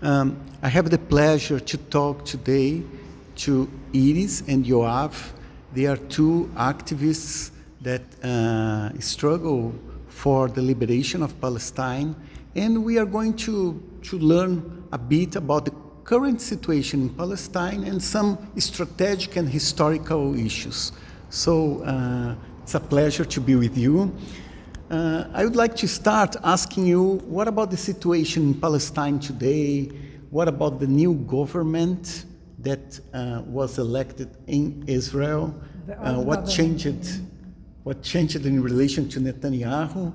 I have the pleasure to talk today to Iris and Yoav. They are two activists that struggle for the liberation of Palestine, and we are going to learn a bit about the current situation in Palestine and some strategic and historical issues. So it's a pleasure to be with you. I would like to start asking you, what about the situation in Palestine today? What about the new government that was elected in Israel? What changed in relation to Netanyahu?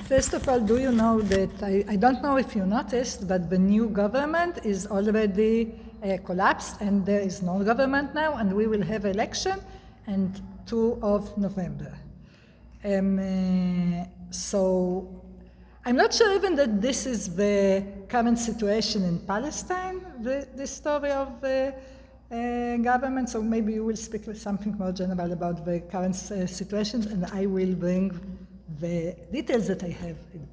First of all, do you know that, I don't know if you noticed, but the new government is already collapsed, and there is no government now, and we will have election on 2 of November. So I'm not sure even that this is the current situation in Palestine, the story of the government, so maybe you will speak with something more general about the current situation, and I will bring the details that I have in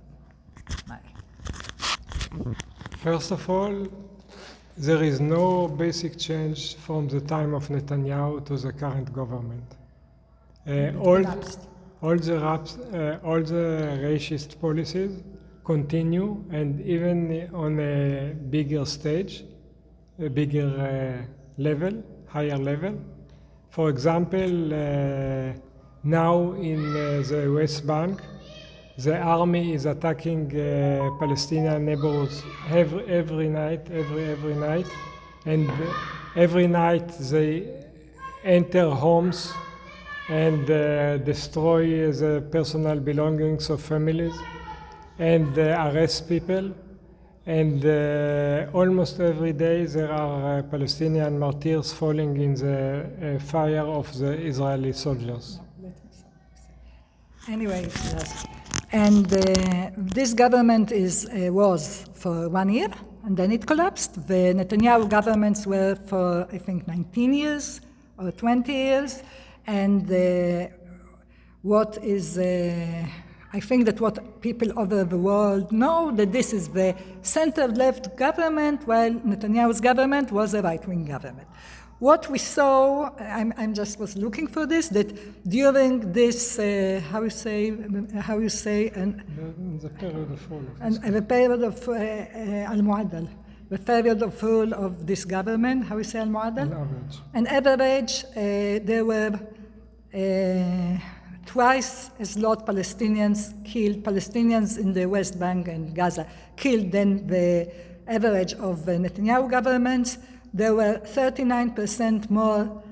my... First of all, there is no basic change from the time of Netanyahu to the current government. All the racist policies continue, and even on a bigger stage, a bigger level, higher level. For example, now in the West Bank, the army is attacking Palestinian neighborhoods every night, and every night they enter homes and destroy the personal belongings of families and arrest people. And almost every day there are Palestinian martyrs falling in the fire of the Israeli soldiers. Anyway, and this government was for 1 year, and then it collapsed. The Netanyahu governments were for, I think, 19 years or 20 years. And what is, I think that what people over the world know, that this is the center-left government, while Netanyahu's government was a right-wing government. What we saw, I just was looking for this, that during this, the period of al-Mu'addal, the period of rule of this government, how you say al-Mu'addal? On average, there were twice as lot Palestinians in the West Bank and Gaza killed than the average of the Netanyahu governments. There were 39% more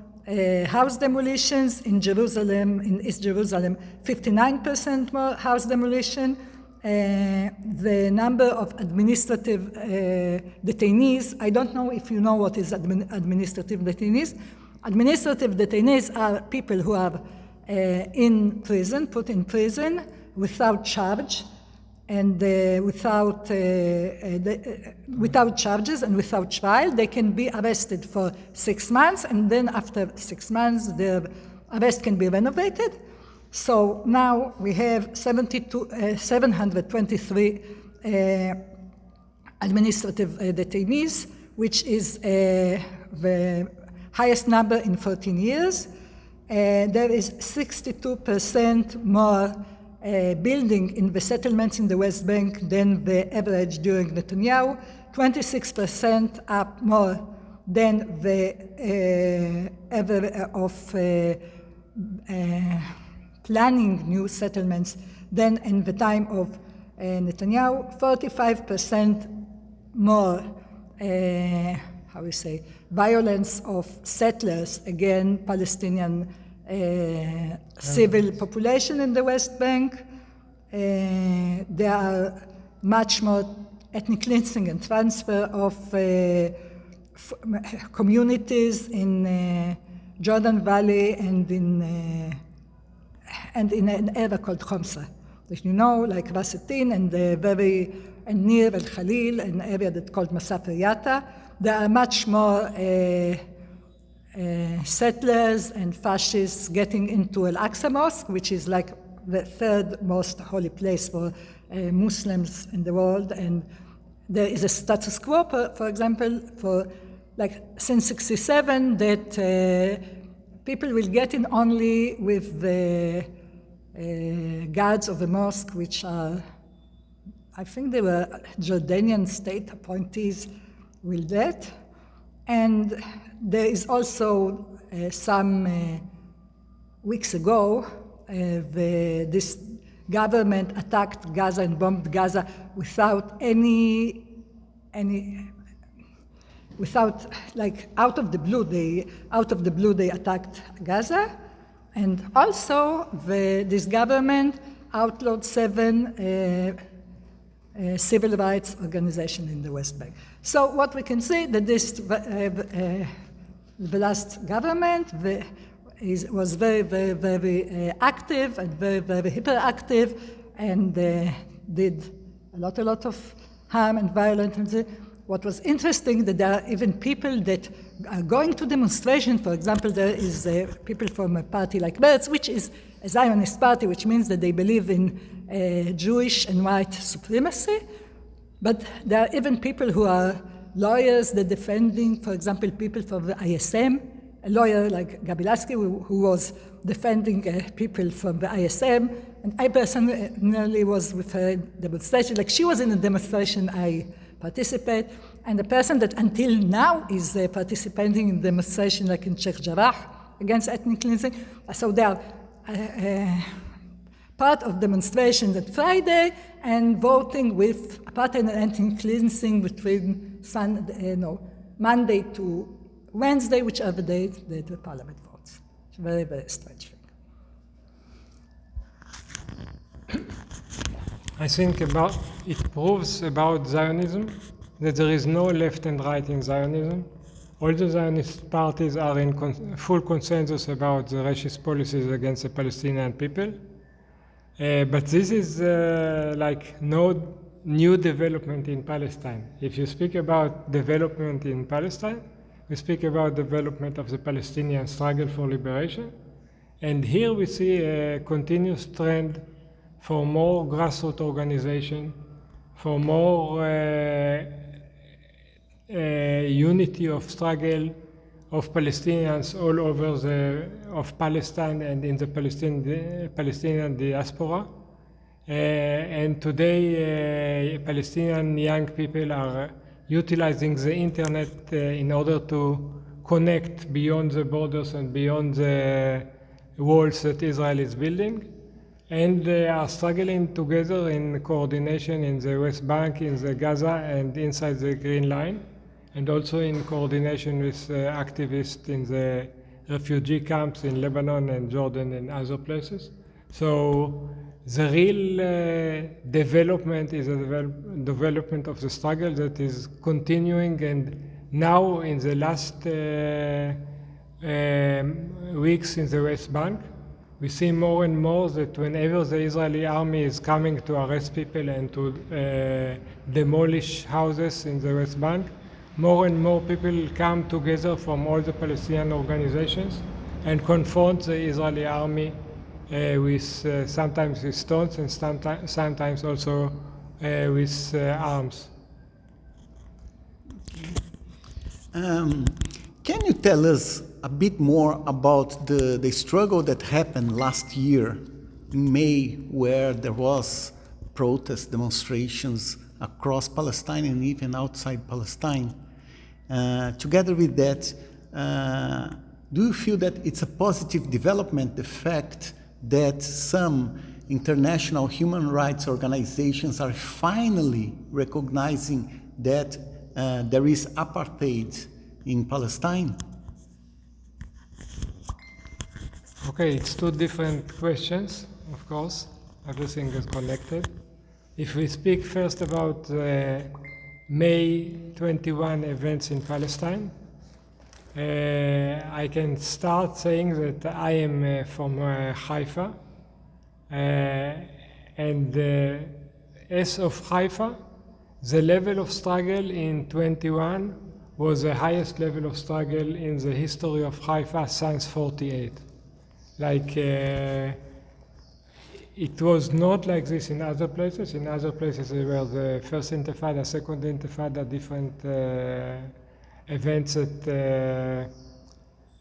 house demolitions in Jerusalem, in East Jerusalem, 59% more house demolition. The number of administrative detainees, I don't know if you know what is administrative detainees. Administrative detainees are people who are in prison, put in prison without charge, and without charges and without trial. They can be arrested for 6 months, and then after 6 months, their arrest can be renovated. So now we have 723 administrative detainees, which is the highest number in 14 years. There is 62% more building in the settlements in the West Bank than the average during Netanyahu, 26% up more than the average of planning new settlements than in the time of Netanyahu, 45% more, violence of settlers, again, Palestinian civil population in the West Bank. There are much more ethnic cleansing and transfer of communities in Jordan Valley and in an area called Khomsa, that you know, like Ras Etin and near El Khalil, an area that's called Masaf Yatta. There are much more settlers and fascists getting into Al-Aqsa Mosque, which is like the third most holy place for Muslims in the world, and there is a status quo, for example, for like since '67 that people will get in only with the guards of the mosque, which are, I think they were Jordanian state appointees, will that. And there is also some weeks ago, this government attacked Gaza and bombed Gaza without without, like, out of the blue they attacked Gaza. And also this government outlawed 7 civil rights organizations in the West Bank. So what we can see that this the last government was very, very, very active and very, very hyperactive, and did a lot of harm and violence. What was interesting that there are even people that are going to demonstrations. For example, there is people from a party like Meretz, which is a Zionist party, which means that they believe in Jewish and white supremacy. But there are even people who are lawyers that defending, for example, people from the ISM, a lawyer like Gabilaski who was defending people from the ISM. And I personally was with her demonstration. Like, she was in a demonstration I participate, and the person that until now is participating in demonstration like in Sheikh Jarrah against ethnic cleansing. So they are part of demonstrations at Friday and voting with apartheid and ethnic cleansing between Monday to Wednesday, whichever day the parliament votes. It's a very, very strange thing. I think it proves about Zionism that there is no left and right in Zionism. All the Zionist parties are in full consensus about the racist policies against the Palestinian people. But this is like no new development in Palestine. If you speak about development in Palestine, we speak about development of the Palestinian struggle for liberation. And here we see a continuous trend for more grassroots organization, for more unity of struggle of Palestinians all over of Palestine and in the Palestinian diaspora. And today Palestinian young people are utilizing the internet in order to connect beyond the borders and beyond the walls that Israel is building. And they are struggling together in coordination in the West Bank, in the Gaza, and inside the Green Line, and also in coordination with activists in the refugee camps in Lebanon and Jordan and other places. So the real development is a development of the struggle that is continuing, and now in the last weeks in the West Bank, we see more and more that whenever the Israeli army is coming to arrest people and to demolish houses in the West Bank, more and more people come together from all the Palestinian organizations and confront the Israeli army with sometimes with stones and sometimes also with arms. Can you tell us a bit more about the struggle that happened last year in May, where there was protests, demonstrations across Palestine and even outside Palestine? Together with that, do you feel that it's a positive development, the fact that some international human rights organizations are finally recognizing that there is apartheid in Palestine? Okay, it's two different questions, of course. Everything is connected. If we speak first about May 21 events in Palestine, I can start saying that I am from Haifa, and as of Haifa, the level of struggle in 21 was the highest level of struggle in the history of Haifa since 48. Like it was not like this in other places. In other places, there were the first intifada, second intifada, different events that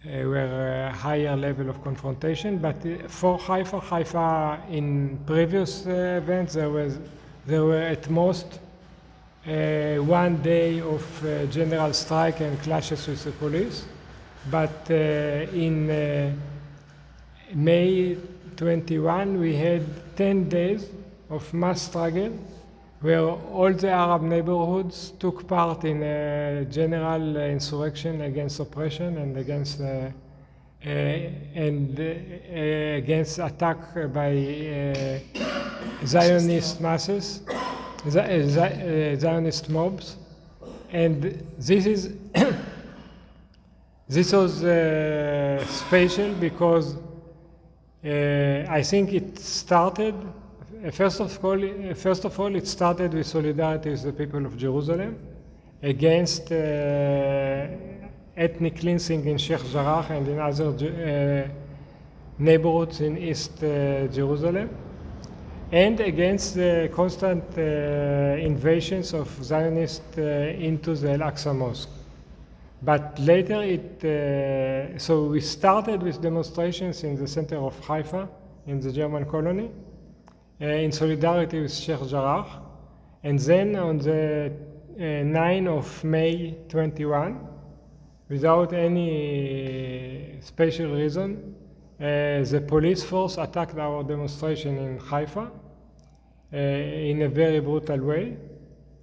were a higher level of confrontation. But for Haifa in previous events, there were at most 1 day of general strike and clashes with the police. But in May 21, we had 10 days of mass struggle where all the Arab neighborhoods took part in a general insurrection against oppression and against attack by Zionist masses, Zionist mobs, and this was special because I think it started. First of all, it started with solidarity with the people of Jerusalem against ethnic cleansing in Sheikh Jarrah and in other neighborhoods in East Jerusalem, and against the constant invasions of Zionists into the Al-Aqsa Mosque. But later so we started with demonstrations in the center of Haifa, in the German colony, in solidarity with Sheikh Jarrah. And then on the 9th of May 21, without any special reason, the police force attacked our demonstration in Haifa in a very brutal way,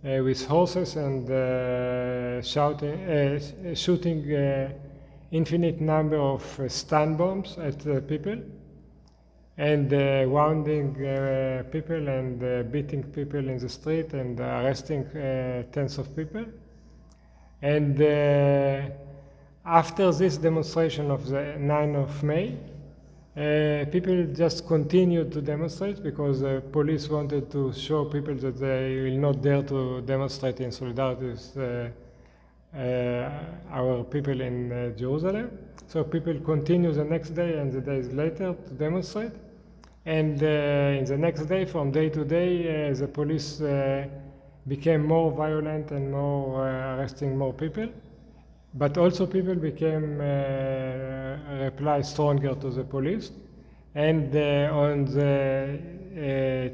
with horses and shooting infinite number of stun bombs at people, and wounding people and beating people in the street and arresting tens of people. And after this demonstration of the 9th of May, people just continued to demonstrate because the police wanted to show people that they will not dare to demonstrate in solidarity with our people in Jerusalem. So people continue the next day and the days later to demonstrate. And in the next day, from day to day, the police became more violent and more arresting more people. But also people became reply stronger to the police. And on the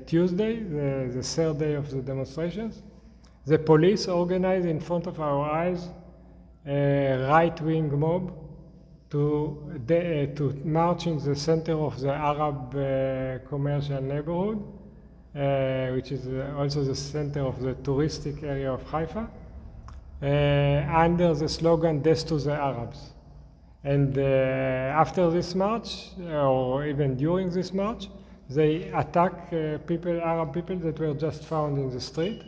Tuesday, the third day of the demonstrations, the police organized in front of our eyes a right-wing mob to march in the center of the Arab commercial neighborhood, which is also the center of the touristic area of Haifa, under the slogan "Death to the Arabs." And after this march, or even during this march, they attack Arab people that were just found in the street.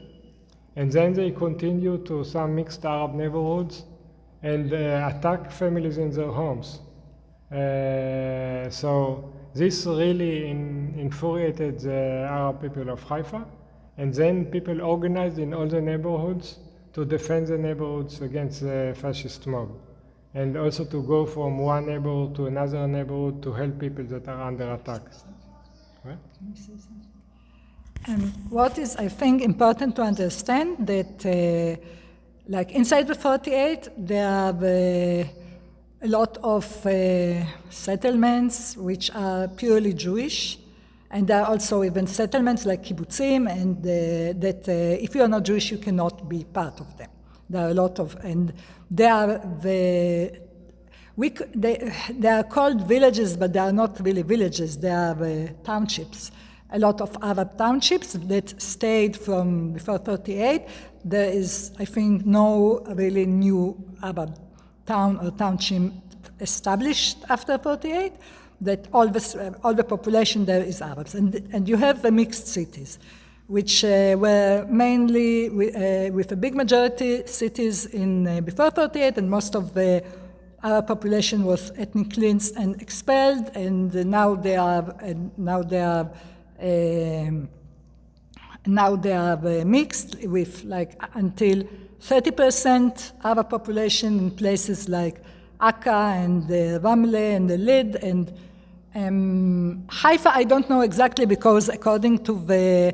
And then they continue to some mixed Arab neighborhoods and attack families in their homes. So this really infuriated the Arab people of Haifa. And then people organized in all the neighborhoods to defend the neighborhoods against the fascist mob. And also to go from one neighborhood to another neighborhood to help people that are under attack. Right? Can you say something? What is, I think, important to understand that, like inside the 48, there are a lot of settlements which are purely Jewish, and there are also even settlements like kibbutzim, and that if you are not Jewish, you cannot be part of them. There are a lot of, and they are they are called villages, but they are not really villages. They are townships. A lot of Arab townships that stayed from before 38. There is, I think, no really new Arab town or township established after 48. That all the population there is Arabs, and you have the mixed cities, which were mainly with a big majority cities in before 38, and most of the Arab population was ethnic cleansed and expelled, and now they are mixed with like until 30% Arab population in places like Akka and Ramle and the Lid, Haifa, I don't know exactly because according to the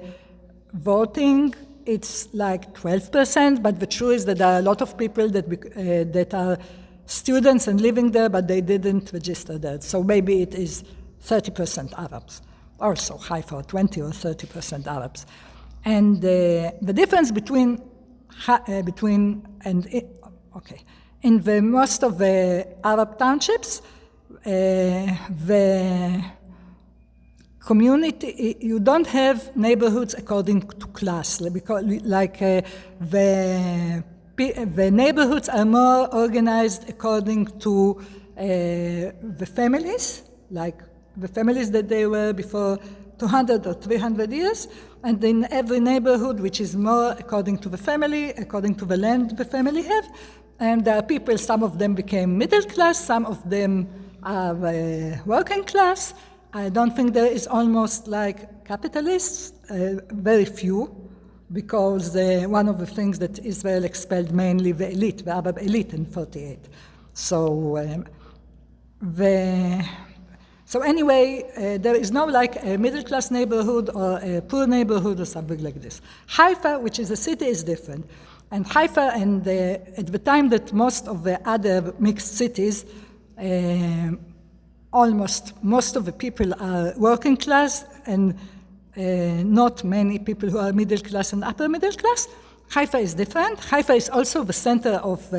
voting, it's like 12%, but the truth is that there are a lot of people that are students and living there, but they didn't register there. So maybe it is 30% Arabs. Also Haifa, 20 or 30% Arabs. And the difference in the most of the Arab townships, the community, you don't have neighborhoods according to class, because the neighborhoods are more organized according to the families, like the families that they were before 200 or 300 years, and in every neighborhood, which is more according to the family, according to the land the family have, and there are people, some of them became middle class, some of them are working class. I don't think there is almost like capitalists, very few, because one of the things that Israel expelled mainly the elite, the Arab elite in 48. So anyway, there is no like a middle-class neighborhood or a poor neighborhood or something like this. Haifa, which is a city, is different. And Haifa, and at the time that most of the other mixed cities, almost most of the people are working class and not many people who are middle class and upper middle class. Haifa is different. Haifa is also the center of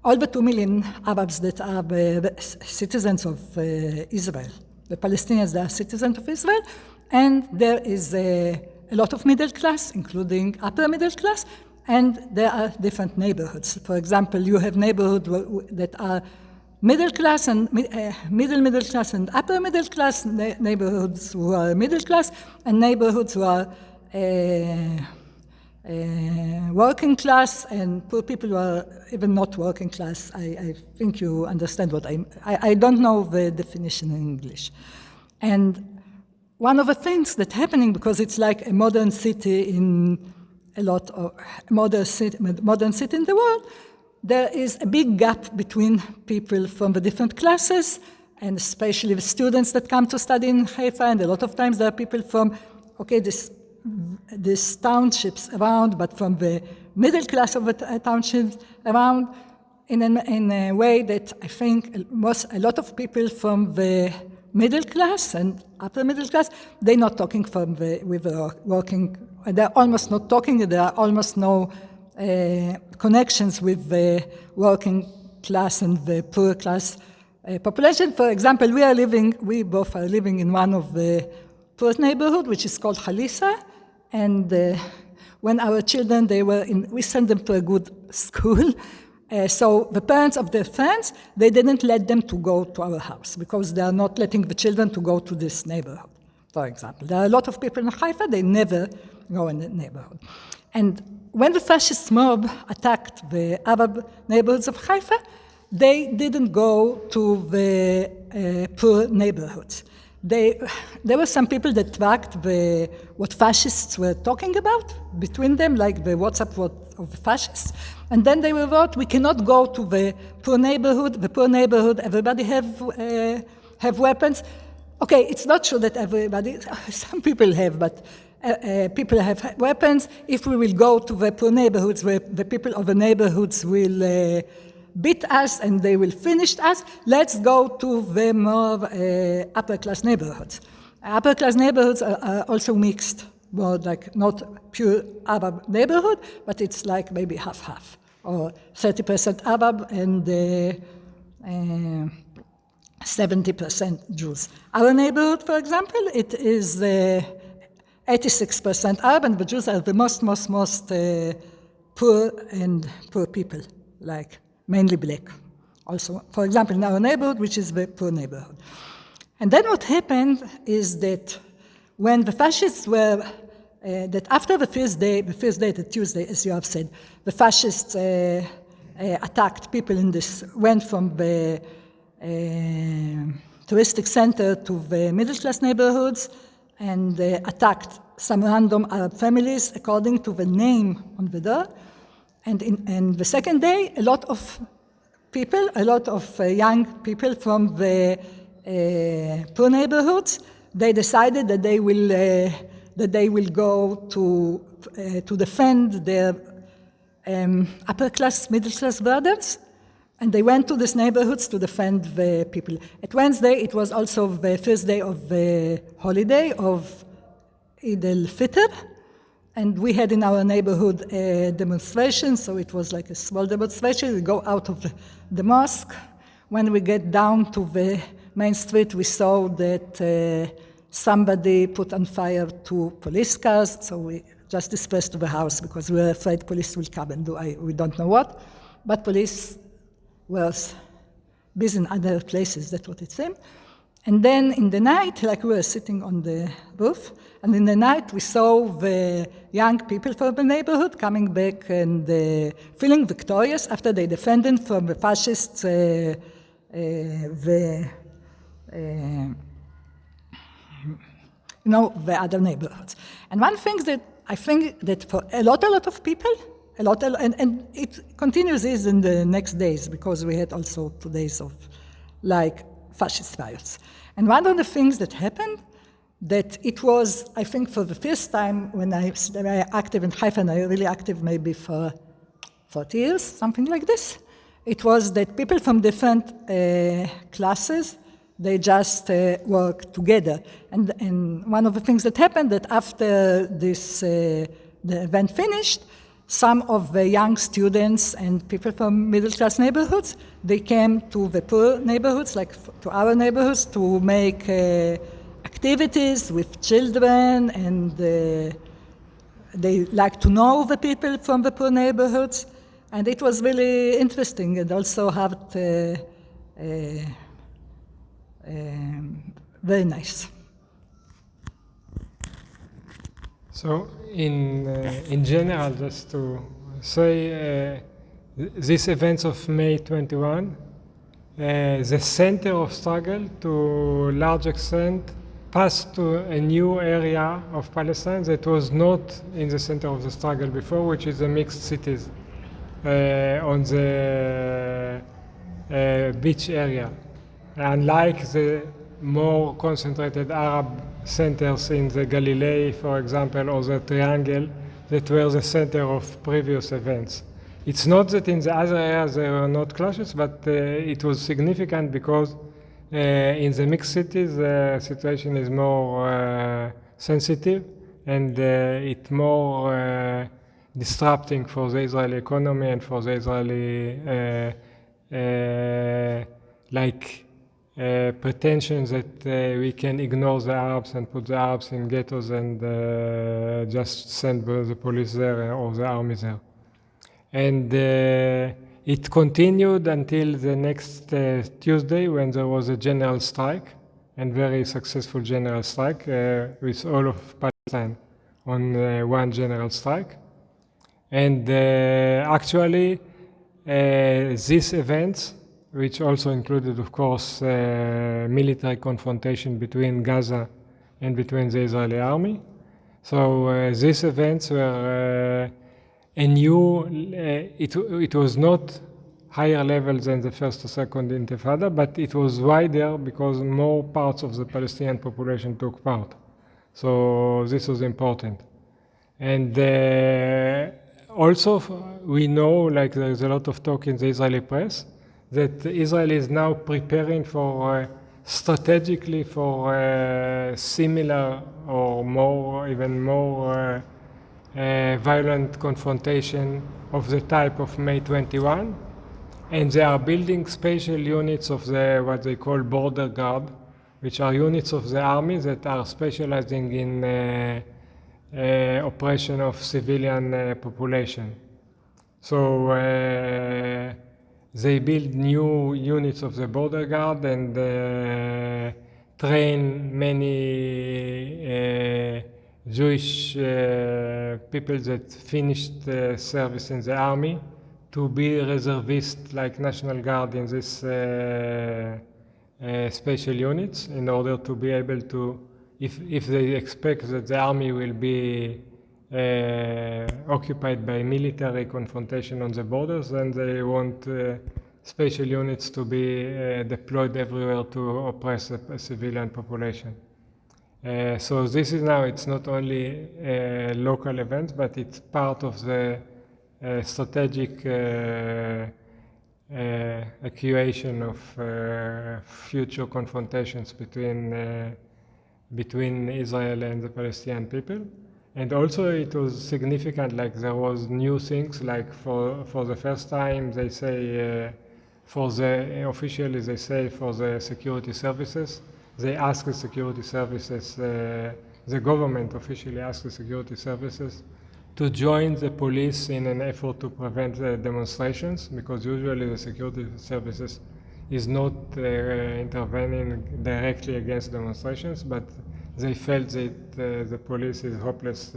all the 2 million Arabs that are citizens of Israel. The Palestinians, they are citizens of Israel. And there is a lot of middle class, including upper middle class, and there are different neighborhoods. For example, you have neighborhoods that are middle class and middle class and upper middle class, neighborhoods who are middle class, and neighborhoods who are working class, and poor people who are even not working class. I think you understand what I don't know the definition in English. And one of the things that's happening, because it's like a modern city in a lot of modern city in the world, there is a big gap between people from the different classes, and especially the students that come to study in Haifa, and a lot of times there are people from, these townships around, but from the middle class of the townships around, in a way that I think a lot of people from the middle class and upper middle class, they're not talking with the working, they're almost not talking, there are almost no connections with the working class and the poor class population. For example, we both are living in one of the poor neighborhood, which is called Halisa, and when our children, we sent them to a good school, so the parents of their friends, they didn't let them to go to our house, because they are not letting the children to go to this neighborhood, for example. There are a lot of people in Haifa, they never go in the neighborhood. And when the fascist mob attacked the Arab neighborhoods of Haifa, they didn't go to the poor neighborhoods. There were some people that tracked what fascists were talking about between them, like the WhatsApp of the fascists. And then they wrote, we cannot go to the poor neighborhood. The poor neighborhood, everybody have weapons. Okay, it's not true that everybody, some people have, but people have weapons. If we will go to the poor neighborhoods, where the people of the neighborhoods will beat us and they will finish us, let's go to the more upper-class neighborhoods. Upper-class neighborhoods are also mixed, more like not pure Arab neighborhood, but it's like maybe half-half, or 30% Arab and 70% Jews. Our neighborhood, for example, it is 86% Arab, and the Jews are the most poor people, like mainly black. Also, for example, in our neighborhood, which is the poor neighborhood. And then what happened is that when the fascists were, that after the first day, the Tuesday, as you have said, the fascists attacked people in this, went from the touristic center to the middle-class neighborhoods, and attacked some random Arab families according to the name on the door. And the second day, a lot of young people from the poor neighborhoods, they decided that they will go to defend their upper class, middle class brothers, and they went to these neighborhoods to defend the people. At Wednesday, it was also the first day of the holiday of Eid al-Fitr, and we had in our neighborhood a demonstration, so it was like a small demonstration. We go out of the mosque. When we get down to the main street, we saw that somebody put on fire 2 police cars, so we just dispersed to the house because we were afraid police will come and we don't know what. But police was busy in other places, that's what it seemed. And then in the night, like we were sitting on the roof, and in the night we saw the young people from the neighborhood coming back and feeling victorious after they defended from the fascists the other neighborhoods. And one thing that I think that for a lot of people, and it continues is in the next days, because we had also 2 days of like fascist riots. And one of the things that happened, that it was, I think for the first time when I was active in Haifa, and I really active maybe for 40 years, something like this, it was that people from different classes, they just work together. And one of the things that happened, that after this the event finished, some of the young students and people from middle-class neighborhoods, they came to the poor neighborhoods, like to our neighborhoods, to make activities with children, and they like to know the people from the poor neighborhoods. And it was really interesting, and also very nice. So in general, just to say, these events of May 21, the center of struggle to a large extent passed to a new area of Palestine that was not in the center of the struggle before, which is the mixed cities on the beach area. Unlike the more concentrated Arab centers in the Galilee, for example, or the Triangle, that were the center of previous events. It's not that in the other areas there were not clashes, but it was significant because in the mixed cities the situation is more sensitive, and it's more disrupting for the Israeli economy and for the Israeli pretension that we can ignore the Arabs and put the Arabs in ghettos and just send the police there or the army there. And it continued until the next Tuesday, when there was a general strike, and very successful general strike with all of Palestine on one general strike. And actually these events, which also included, of course, military confrontation between Gaza and between the Israeli army. So these events were a new, it was not higher level than the first or second Intifada, but it was wider because more parts of the Palestinian population took part. So this was important. And also we know, like there is a lot of talk in the Israeli press, that Israel is now preparing for strategically for similar or more, even more violent confrontation of the type of May 21, and they are building special units of the what they call border guard, which are units of the army that are specializing in oppression of civilian population. So they build new units of the border guard and train many Jewish people that finished service in the army to be reservists like National Guard in these special units, in order to be able to, if they expect that the army will be occupied by military confrontation on the borders, then they want special units to be deployed everywhere to oppress the civilian population. So this is now, it's not only local events, but it's part of the strategic accumulation of future confrontations between Israel and the Palestinian people. And also it was significant, like there was new things, like for the first time they say, officially they say for the security services, they ask the security services, the government officially asked the security services to join the police in an effort to prevent demonstrations, because usually the security services is not intervening directly against demonstrations, but they felt that the police is hopeless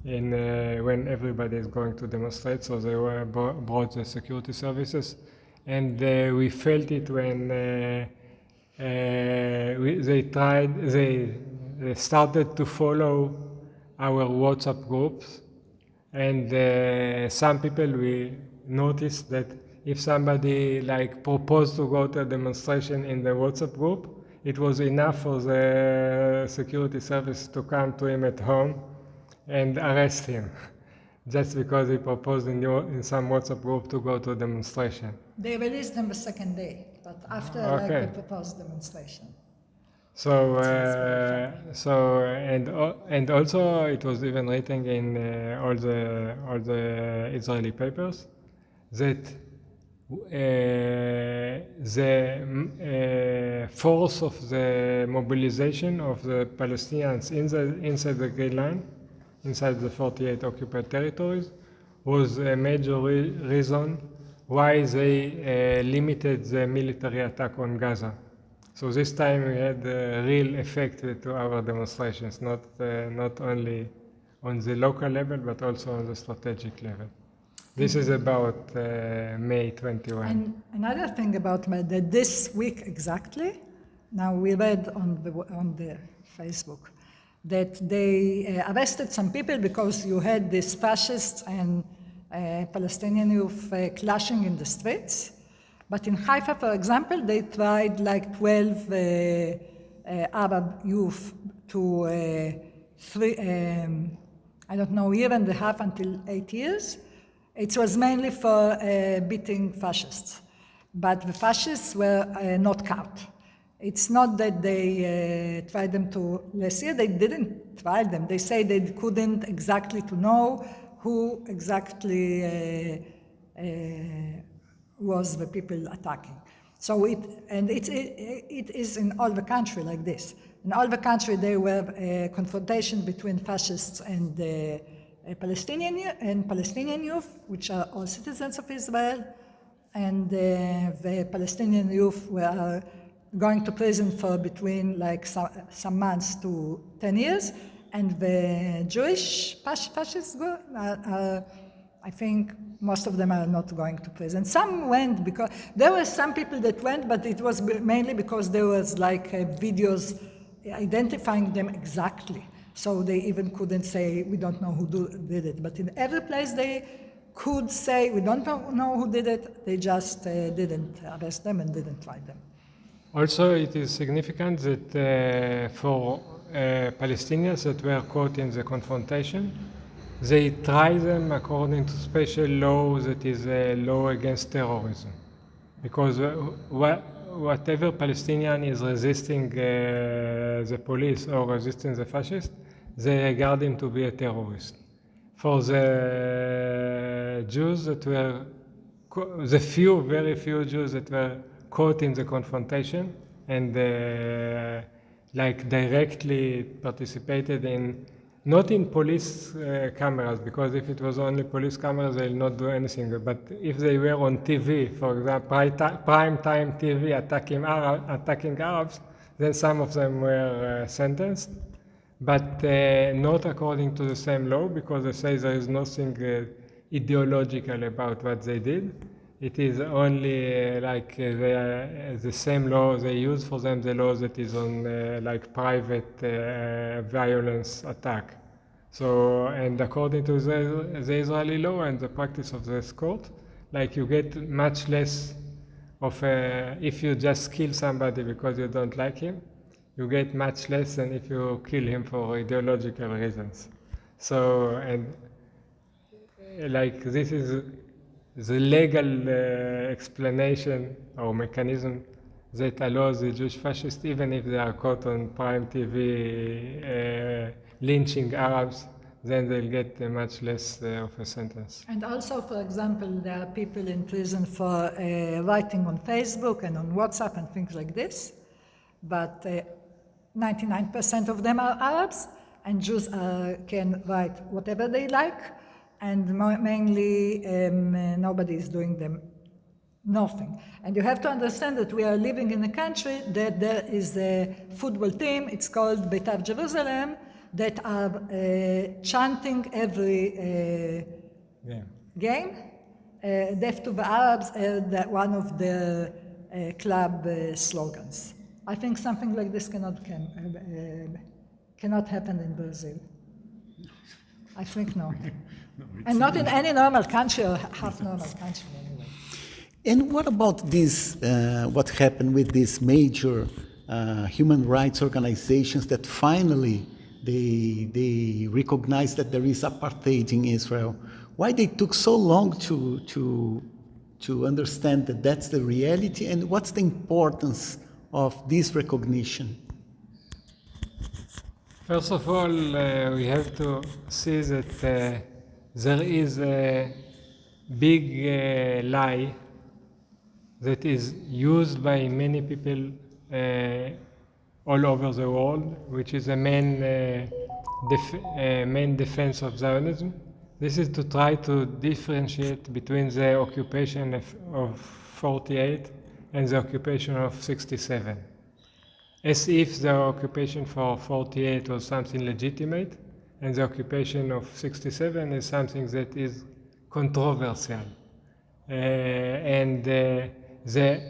when everybody is going to demonstrate, so they brought the security services. And we felt it when they started to follow our WhatsApp groups, and some people, we noticed that if somebody like proposed to go to a demonstration in the WhatsApp group, it was enough for the security service to come to him at home and arrest him just because he proposed in some WhatsApp group to go to a demonstration. They released them the second day, but after like the proposed demonstration. So, and also it was even written in all the Israeli papers that the force of the mobilization of the Palestinians inside the Green Line, inside the 48 occupied territories, was a major reason why they limited the military attack on Gaza. So this time we had a real effect to our demonstrations, not only on the local level, but also on the strategic level. This is about May 21. And another thing about that this week exactly, now we read on the Facebook that they arrested some people because you had these fascists and Palestinian youth clashing in the streets. But in Haifa, for example, they tried like 12 Arab youth to I don't know, year and a half until 8 years. It was mainly for beating fascists. But the fascists were not caught. It's not that they tried them to last year, they didn't try them. They say they couldn't exactly to know who exactly was the people attacking. So it is in all the country like this. In all the country there were confrontation between fascists and Palestinian youth, which are all citizens of Israel, and the Palestinian youth were going to prison for between like some months to 10 years, and the Jewish fascists I think most of them are not going to prison. Some went because there were some people that went, but it was mainly because there was like videos identifying them exactly. So they even couldn't say, we don't know who did it. But in every place they could say, we don't know who did it. They just didn't arrest them and didn't try them. Also, it is significant that for Palestinians that were caught in the confrontation, they try them according to special law that is a law against terrorism. Because whatever Palestinian is resisting the police or resisting the fascists, they regard him to be a terrorist. For the Jews that were, the very few Jews that were caught in the confrontation and like directly participated in, not in police cameras, because if it was only police cameras, they'll not do anything. But if they were on TV, for example, prime time TV attacking Arabs, then some of them were sentenced, but not according to the same law, because they say there is nothing ideological about what they did. It is only like the same law they use for them, the law that is on like private violence attack. So, and according to the Israeli law and the practice of this court, like you get much less of if you just kill somebody because you don't like him, you get much less than if you kill him for ideological reasons. So, and like this is the legal explanation or mechanism that allows the Jewish fascists, even if they are caught on prime TV lynching Arabs, then they'll get much less of a sentence. And also, for example, there are people in prison for writing on Facebook and on WhatsApp and things like this, but 99% of them are Arabs, and Jews can write whatever they like, and mainly nobody is doing them nothing. And you have to understand that we are living in a country that there is a football team, it's called Beitar Jerusalem, that are chanting every game. Death to the Arabs, one of the club slogans. I think something like this cannot happen in Brazil. I think no. And not in any normal country or half normal country anyway. And what about this, what happened with these major human rights organizations that finally they recognize that there is apartheid in Israel? Why they took so long to understand that that's the reality, and what's the importance of this recognition? First of all, we have to see that there is a big lie that is used by many people all over the world, which is a main defense of Zionism. This is to try to differentiate between the occupation of 48 and the occupation of 67. As if the occupation for 48 was something legitimate, and the occupation of 67 is something that is controversial. The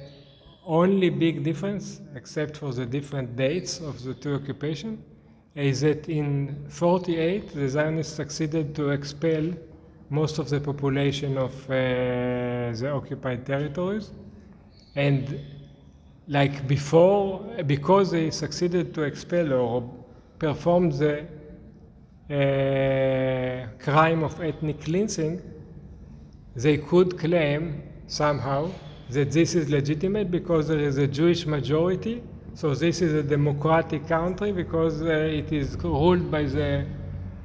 only big difference, except for the different dates of the two occupations, is that in 48 the Zionists succeeded to expel most of the population of the occupied territories, and like before, because they succeeded to expel or perform the crime of ethnic cleansing, they could claim somehow that this is legitimate because there is a Jewish majority, so this is a democratic country because it is ruled by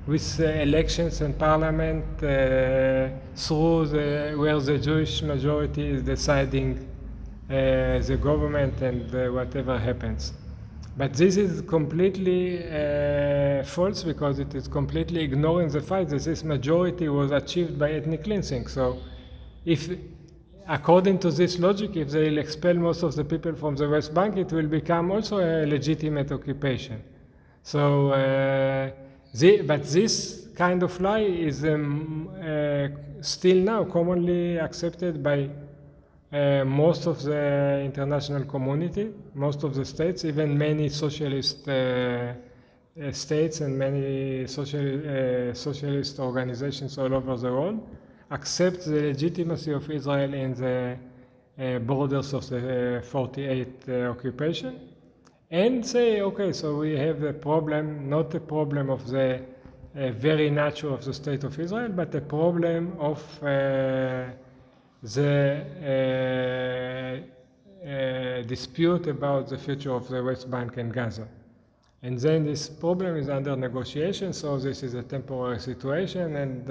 with elections and parliament through where the Jewish majority is deciding the government and whatever happens. But this is completely false because it is completely ignoring the fact that this majority was achieved by ethnic cleansing. So if, according to this logic, if they will expel most of the people from the West Bank, it will become also a legitimate occupation. So, but this kind of lie is still now commonly accepted by most of the international community, most of the states, even many socialist states and many socialist organizations all over the world accept the legitimacy of Israel in the borders of the 48 occupation, and say, okay, so we have a problem, not a problem of the very nature of the state of Israel, but a problem of the dispute about the future of the West Bank and Gaza. And then this problem is under negotiation, so this is a temporary situation, and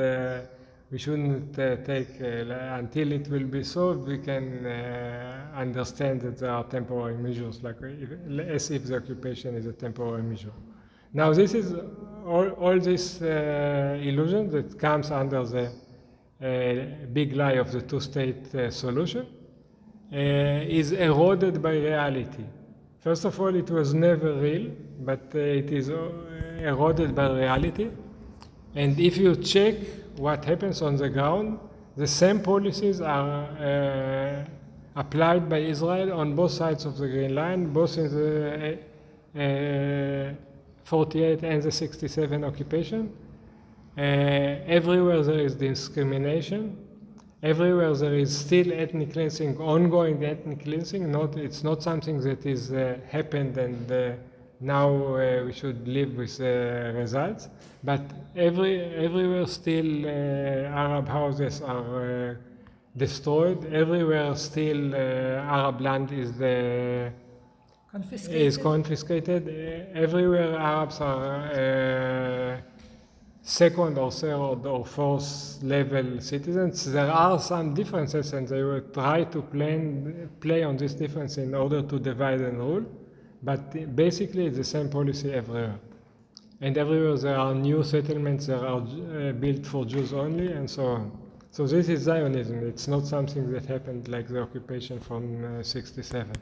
we shouldn't take, until it will be solved, we can understand that there are temporary measures, like as if the occupation is a temporary measure. Now this is all this illusion that comes under the big lie of the two-state solution is eroded by reality. First of all, it was never real, but it is eroded by reality. And if you check what happens on the ground, the same policies are applied by Israel on both sides of the Green Line, both in the 48 and the 67 occupation. Everywhere there is discrimination. everywhere there is still ethnic cleansing, ongoing ethnic cleansing. It's not something that is happened and now we should live with results. But everywhere still Arab houses are destroyed. Everywhere still Arab land is confiscated. Everywhere Arabs are second or third or fourth level citizens. There are some differences and they will try to play on this difference in order to divide and rule. But basically it's the same policy everywhere. And everywhere there are new settlements that are built for Jews only and so on. So this is Zionism. It's not something that happened like the occupation from 67.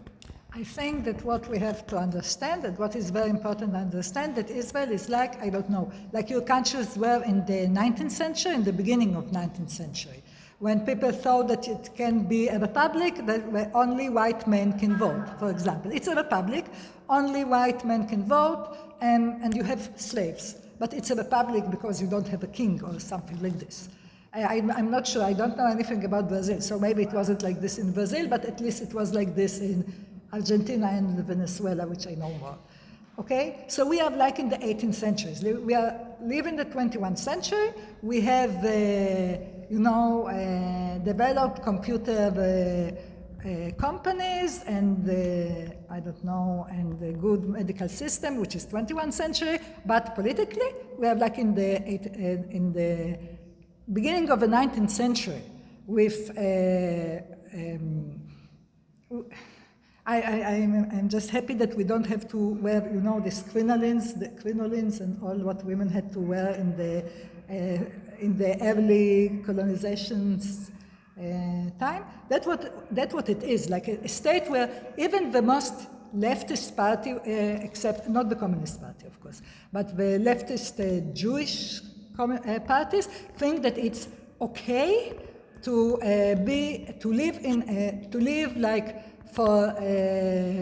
I think that what we have to understand, and what is very important to understand, that Israel is like, I don't know, like your countries were in the 19th century, in the beginning of 19th century, when people thought that it can be a republic where only white men can vote, for example. It's a republic, only white men can vote, and you have slaves. But it's a republic because you don't have a king or something like this. I'm not sure, I don't know anything about Brazil, so maybe it wasn't like this in Brazil, but at least it was like this in Argentina and Venezuela, which I know more. Okay, so we are like in the 18th centuries. We are living the 21st century. We have, developed computer companies and I don't know, and the good medical system, which is 21st century. But politically, we are like in the beginning of the 19th century with. I'm just happy that we don't have to wear, these crinolines and all what women had to wear in the early colonizations time. That's what it is, like a state where even the most leftist party, except not the Communist Party, of course, but the leftist Jewish parties think that it's okay to live like. For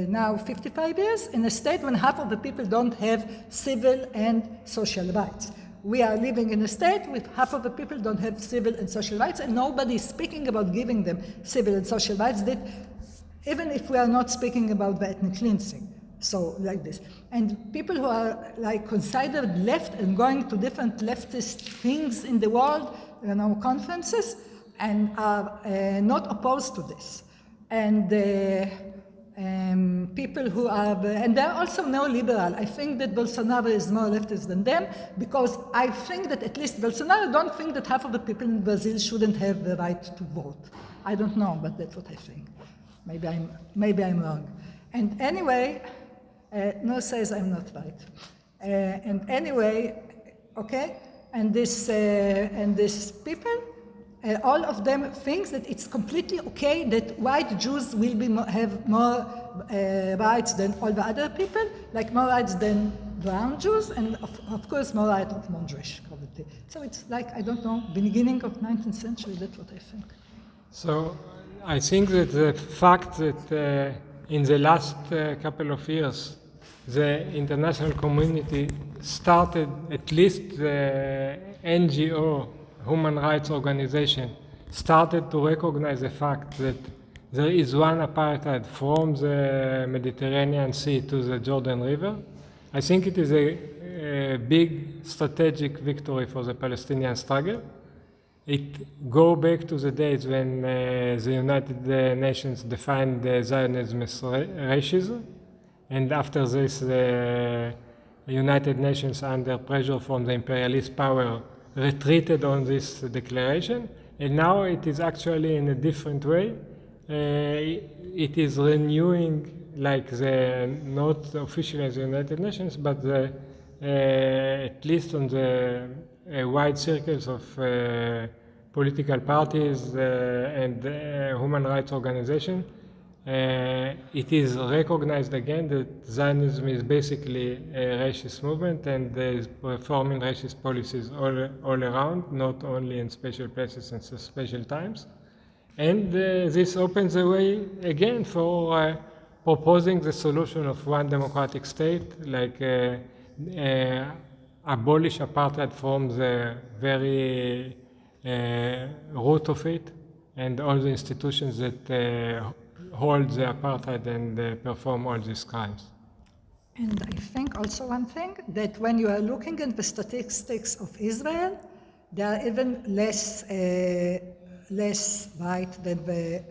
now 55 years in a state when half of the people don't have civil and social rights. We are living in a state with half of the people don't have civil and social rights, and nobody is speaking about giving them civil and social rights, that even if we are not speaking about the ethnic cleansing. So like this. And people who are like considered left and going to different leftist things in the world, conferences, and are not opposed to this. And people who are, and they're also neoliberal. I think that Bolsonaro is more leftist than them, because I think that at least Bolsonaro don't think that half of the people in Brazil shouldn't have the right to vote. I don't know, but that's what I think. Maybe I'm wrong. And anyway, no says I'm not right. And anyway, okay, and this people. All of them think that it's completely okay that white Jews will have more rights than all the other people, like more rights than brown Jews, and of course more rights of non-Jewish community. So it's like, I don't know, beginning of 19th century, that's what I think. So I think that the fact that in the last couple of years, the international community started, at least the NGO, human rights organization, started to recognize the fact that there is one apartheid from the Mediterranean Sea to the Jordan River. I think it is a big strategic victory for the Palestinian struggle. It goes back to the days when the United Nations defined Zionism as racism, and after this the United Nations, under pressure from the imperialist power, retreated on this declaration, and now it is actually in a different way. It is renewing, like not officially as the United Nations, but at least on the wide circles of political parties and human rights organizations. It is recognized again that Zionism is basically a racist movement and is performing racist policies all around, not only in special places and special times. And this opens the way again for proposing the solution of one democratic state, like abolish apartheid from the very root of it, and all the institutions that hold the apartheid and perform all these crimes. And I think also one thing, that when you are looking at the statistics of Israel, they are even less white than the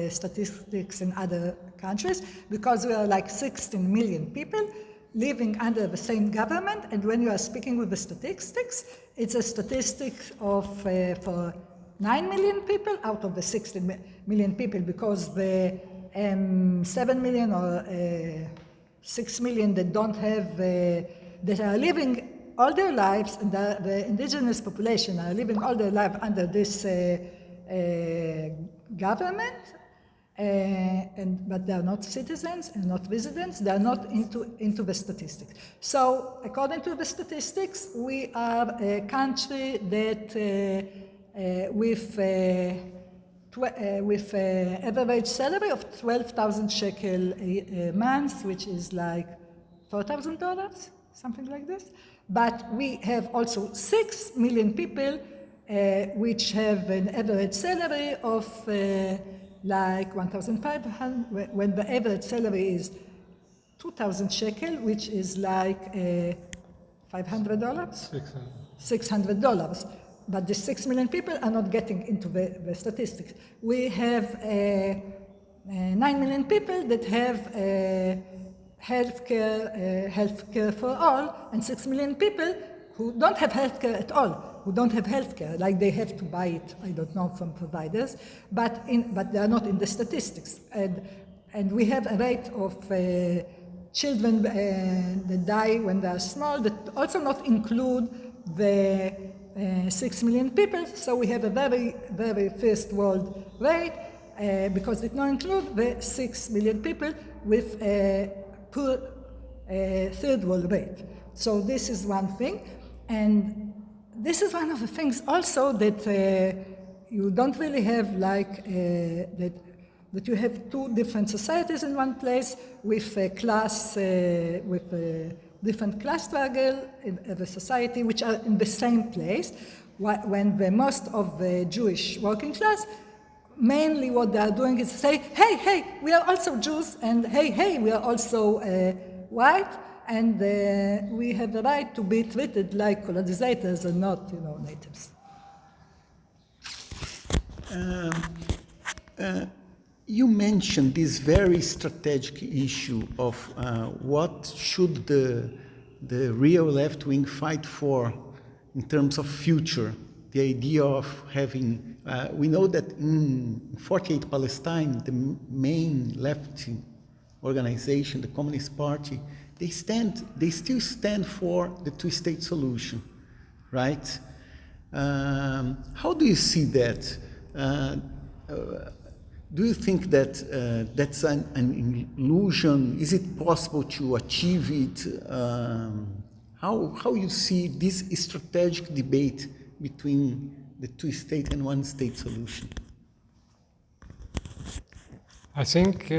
statistics in other countries, because we are like 16 million people living under the same government, and when you are speaking with the statistics, it's a statistic of for 9 million people out of the 16 million people, because the 7 million or 6 million that don't have, that are living all their lives, and the indigenous population are living all their life under this government, but they are not citizens and not residents. They are not into the statistics. So, according to the statistics, we are a country that with average salary of 12,000 shekel a month, which is like $4,000, something like this. But we have also 6 million people which have an average salary of like 1,500, when the average salary is 2,000 shekel, which is like $500? $600. But the 6 million people are not getting into the statistics. We have 9 million people that have healthcare for all, and 6 million people who don't have healthcare at all, who don't have healthcare, like they have to buy it, I don't know, from providers, but they are not in the statistics. And we have a rate of children that die when they are small that also not include the 6 million people, so we have a very, very first world rate because it not include the 6 million people with a poor third world rate. So this is one thing, and this is one of the things also that you don't really have like that you have two different societies in one place with a class with a different class struggle in the society which are in the same place, when the most of the Jewish working class, mainly what they are doing is say, hey, we are also Jews, and hey, we are also white, and we have the right to be treated like colonizers and not, natives. You mentioned this very strategic issue of what should the real left wing fight for in terms of future. The idea of having, we know that in 48 Palestine, the main left organization, the Communist Party, they still stand for the two-state solution, right? How do you see that? Do you think that that's an illusion? Is it possible to achieve it? How you see this strategic debate between the two-state and one-state solution? I think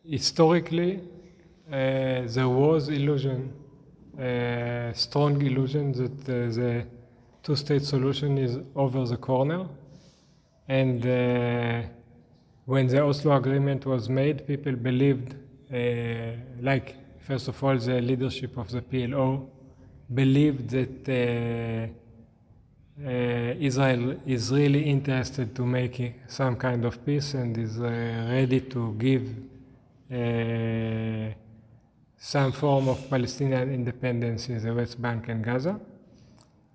historically there was illusion, strong illusion that the two-state solution is over the corner. And when the Oslo Agreement was made, people believed, like, first of all, the leadership of the PLO believed that Israel is really interested to make some kind of peace and is ready to give some form of Palestinian independence in the West Bank and Gaza.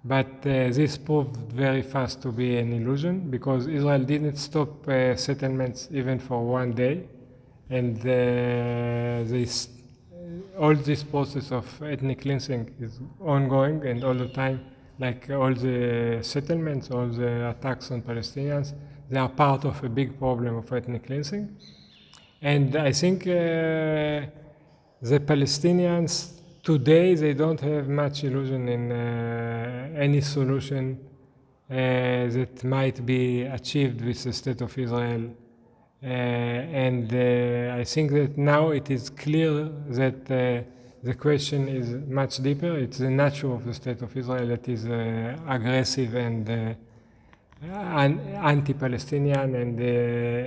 But this proved very fast to be an illusion, because Israel didn't stop settlements even for one day, and all this process of ethnic cleansing is ongoing, and all the time, like all the settlements, all the attacks on Palestinians, they are part of a big problem of ethnic cleansing. And I think the Palestinians today, they don't have much illusion in any solution that might be achieved with the State of Israel. And I think that now it is clear that the question is much deeper. It's the nature of the State of Israel that is aggressive and anti-Palestinian and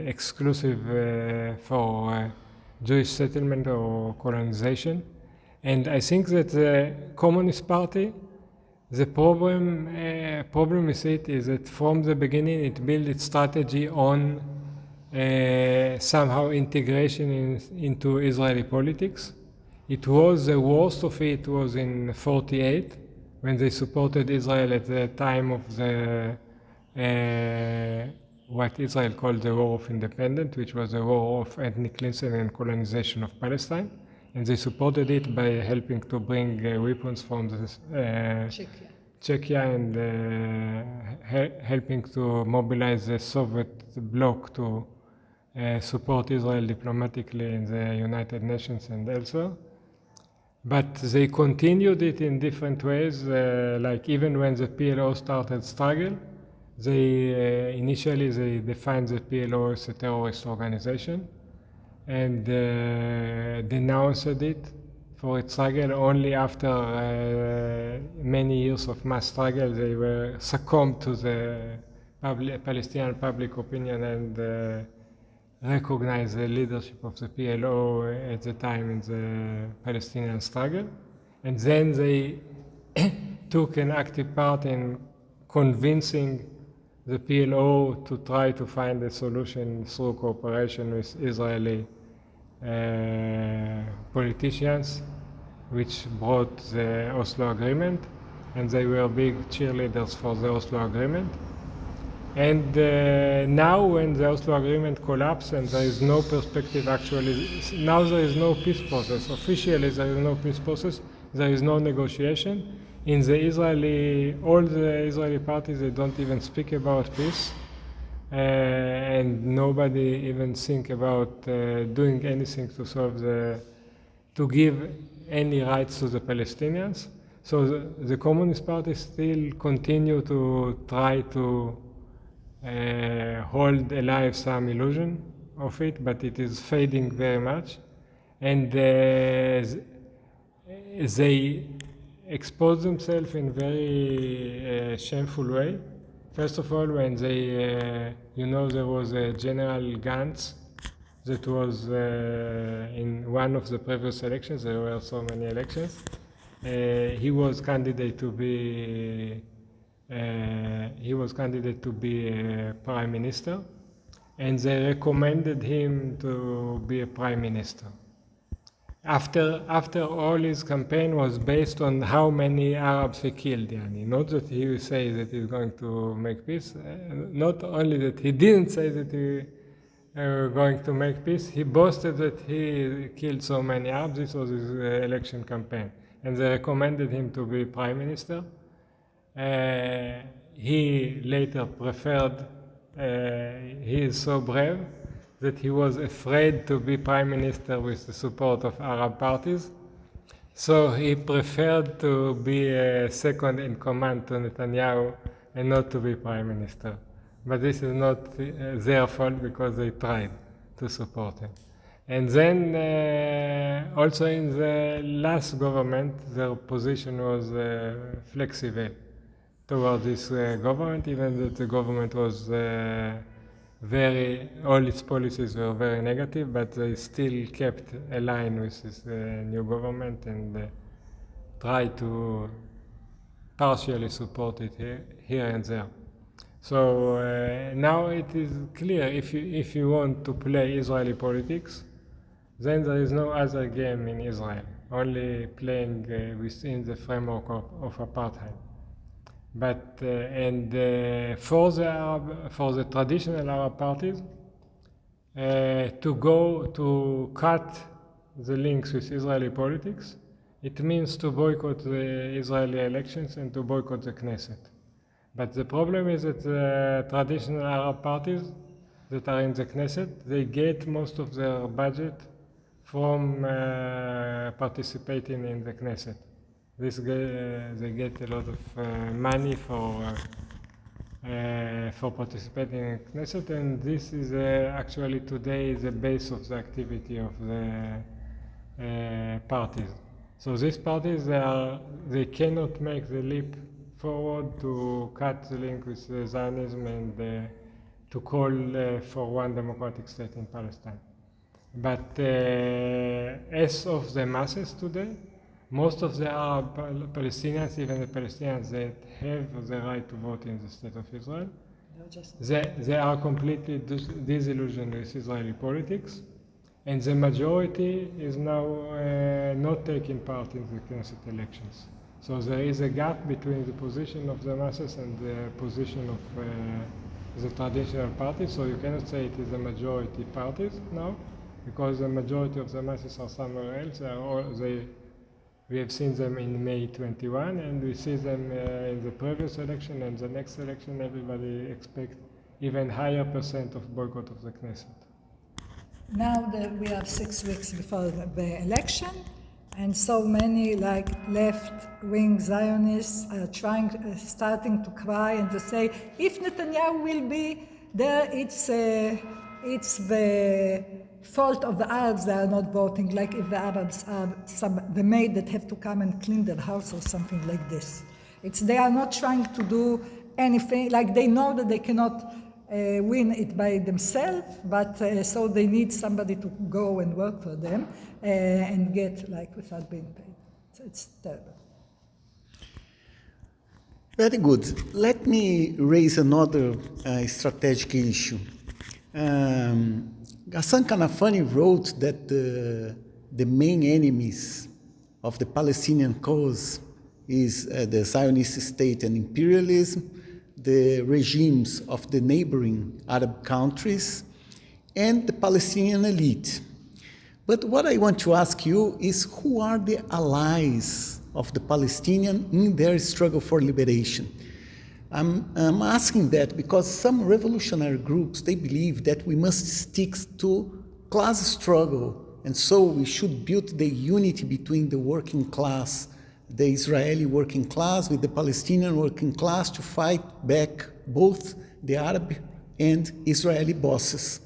exclusive for Jewish settlement or colonization. And I think that the Communist Party, the problem with it is that from the beginning it built its strategy on somehow integration into Israeli politics. It was the worst of it was in 48 when they supported Israel at the time of the what Israel called the War of Independence, which was a war of ethnic cleansing and colonization of Palestine. And they supported it by helping to bring weapons from the Czechia and helping to mobilize the Soviet bloc to support Israel diplomatically in the United Nations and elsewhere. But they continued it in different ways, like even when the PLO started struggle, they initially they defined the PLO as a terrorist organization and denounced it for its struggle. Only after many years of mass struggle they were succumbed to the Palestinian public opinion and recognized the leadership of the PLO at the time in the Palestinian struggle. And then they took an active part in convincing the PLO to try to find a solution through cooperation with Israeli politicians, which brought the Oslo Agreement, and they were big cheerleaders for the Oslo Agreement. And now when the Oslo Agreement collapsed and there is no perspective actually, now there is no peace process. Officially there is no peace process, there is no negotiation. In the Israeli, all the Israeli parties, they don't even speak about peace. And nobody even think about doing anything to solve to give any rights to the Palestinians. So the Communist Party still continue to try to hold alive some illusion of it, but it is fading very much. And they expose themselves in very shameful way. First of all, when they, there was a General Gantz that was in one of the previous elections. There were so many elections. He was candidate to be prime minister, and they recommended him to be a prime minister. After all, his campaign was based on how many Arabs he killed. Not that he will say that he's going to make peace. Not only that he didn't say that he was going to make peace, he boasted that he killed so many Arabs. This was his election campaign. And they recommended him to be prime minister. He later preferred, he is so brave that he was afraid to be prime minister with the support of Arab parties. So he preferred to be second in command to Netanyahu and not to be prime minister. But this is not their fault because they tried to support him. And then also in the last government, their position was flexible toward this government, even though the government was all its policies were very negative, but they still kept aligned with this new government and tried to partially support it here and there. So now it is clear, if you want to play Israeli politics, then there is no other game in Israel, only playing within the framework of apartheid. But for the traditional Arab parties, to cut the links with Israeli politics, it means to boycott the Israeli elections and to boycott the Knesset. But the problem is that the traditional Arab parties that are in the Knesset, they get most of their budget from participating in the Knesset. They get a lot of money for participating in Knesset, and this is actually today the base of the activity of the parties. So these parties, they cannot make the leap forward to cut the link with Zionism and to call for one democratic state in Palestine. But as of the masses today, most of the Arab Palestinians, even the Palestinians that have the right to vote in the state of Israel, they are completely disillusioned with Israeli politics, and the majority is now not taking part in the Knesset elections. So there is a gap between the position of the masses and the position of the traditional parties. So you cannot say it is the majority parties now, because the majority of the masses are somewhere else. We have seen them in May 21, and we see them in the previous election and the next election. Everybody expects even higher percent of boycott of the Knesset. Now that we are 6 weeks before the election, and so many left-wing Zionists are starting to cry and to say, if Netanyahu will be there, it's the fault of the Arabs that are not voting, like if the Arabs are the maid that have to come and clean their house or something like this. They are not trying to do anything, like they know that they cannot win it by themselves, but so they need somebody to go and work for them and get without being paid. So it's terrible. Very good. Let me raise another strategic issue. Ghassan Kanafani wrote that the main enemies of the Palestinian cause is the Zionist state and imperialism, the regimes of the neighboring Arab countries, and the Palestinian elite. But what I want to ask you is, who are the allies of the Palestinians in their struggle for liberation? I'm asking that because some revolutionary groups, they believe that we must stick to class struggle, and so we should build the unity between the working class, the Israeli working class with the Palestinian working class, to fight back both the Arab and Israeli bosses.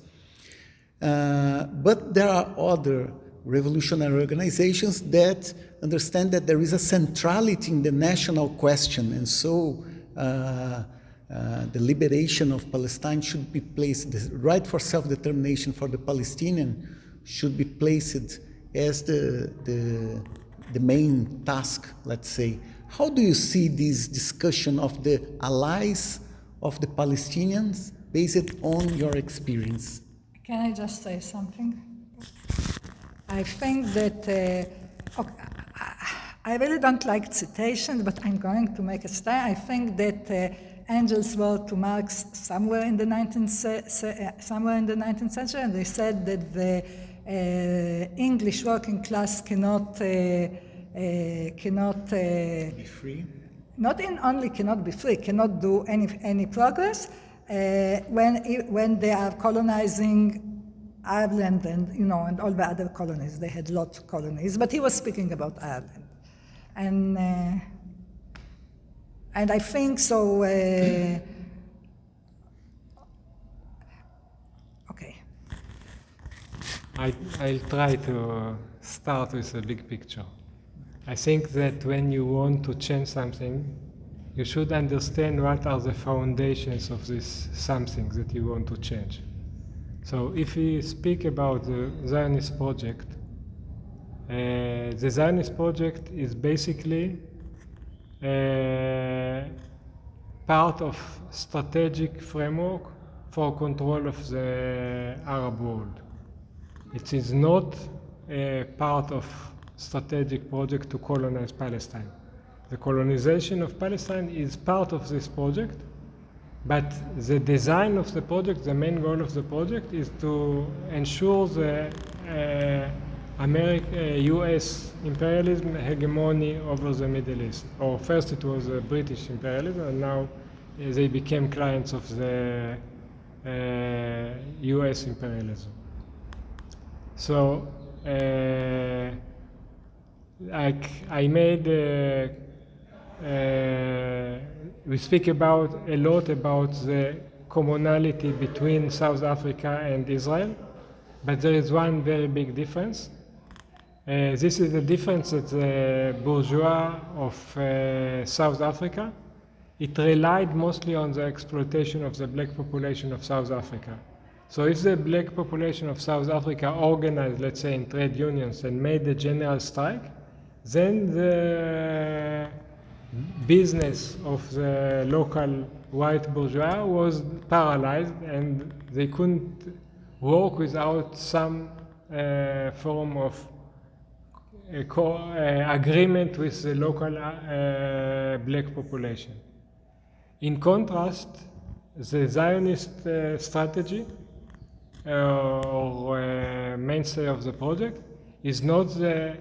But there are other revolutionary organizations that understand that there is a centrality in the national question, and so the liberation of Palestine should be placed, the right for self-determination for the Palestinian should be placed as the main task, let's say. How do you see this discussion of the allies of the Palestinians based on your experience? Can I just say something? I think that I really don't like citations, but I'm going to make a stand. I think that Angels wrote to Marx somewhere in the 19th century, and they said that the English working class cannot be free. Not only cannot be free, cannot do any progress when they are colonizing Ireland and all the other colonies. They had lots of colonies, but he was speaking about Ireland. And I think so. Okay. I'll try to start with the big picture. I think that when you want to change something, you should understand what are the foundations of this something that you want to change. So if we speak about the Zionist project, the Zionist project is basically part of strategic framework for control of the Arab world. It is not a part of strategic project to colonize Palestine. The colonization of Palestine is part of this project, but the design of the project, the main goal of the project, is to ensure the US imperialism hegemony over the Middle East. Or first it was British imperialism, and now they became clients of the US imperialism. So we speak a lot about the commonality between South Africa and Israel, but there is one very big difference. This is the difference that the bourgeois of South Africa it relied mostly on the exploitation of the black population of South Africa. So if the black population of South Africa organized, let's say, in trade unions and made a general strike, then the business of the local white bourgeois was paralyzed and they couldn't work without some form of agreement with the local black population. In contrast, the Zionist strategy or mainstay of the project is not the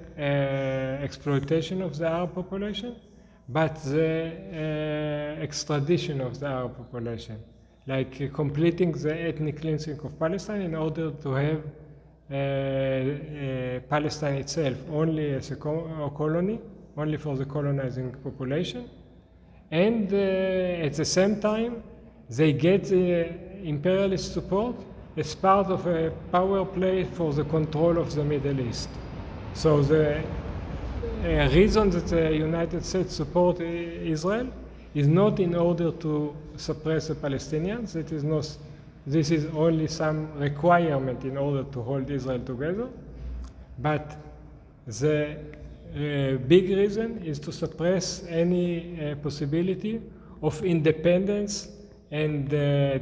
exploitation of the Arab population, but the extradition of the Arab population, like completing the ethnic cleansing of Palestine in order to have Palestine itself only as a colony, only for the colonizing population. And at the same time, they get imperialist support as part of a power play for the control of the Middle East. So the reason that the United States support Israel is not in order to suppress the Palestinians. This is only some requirement in order to hold Israel together. But the big reason is to suppress any possibility of independence and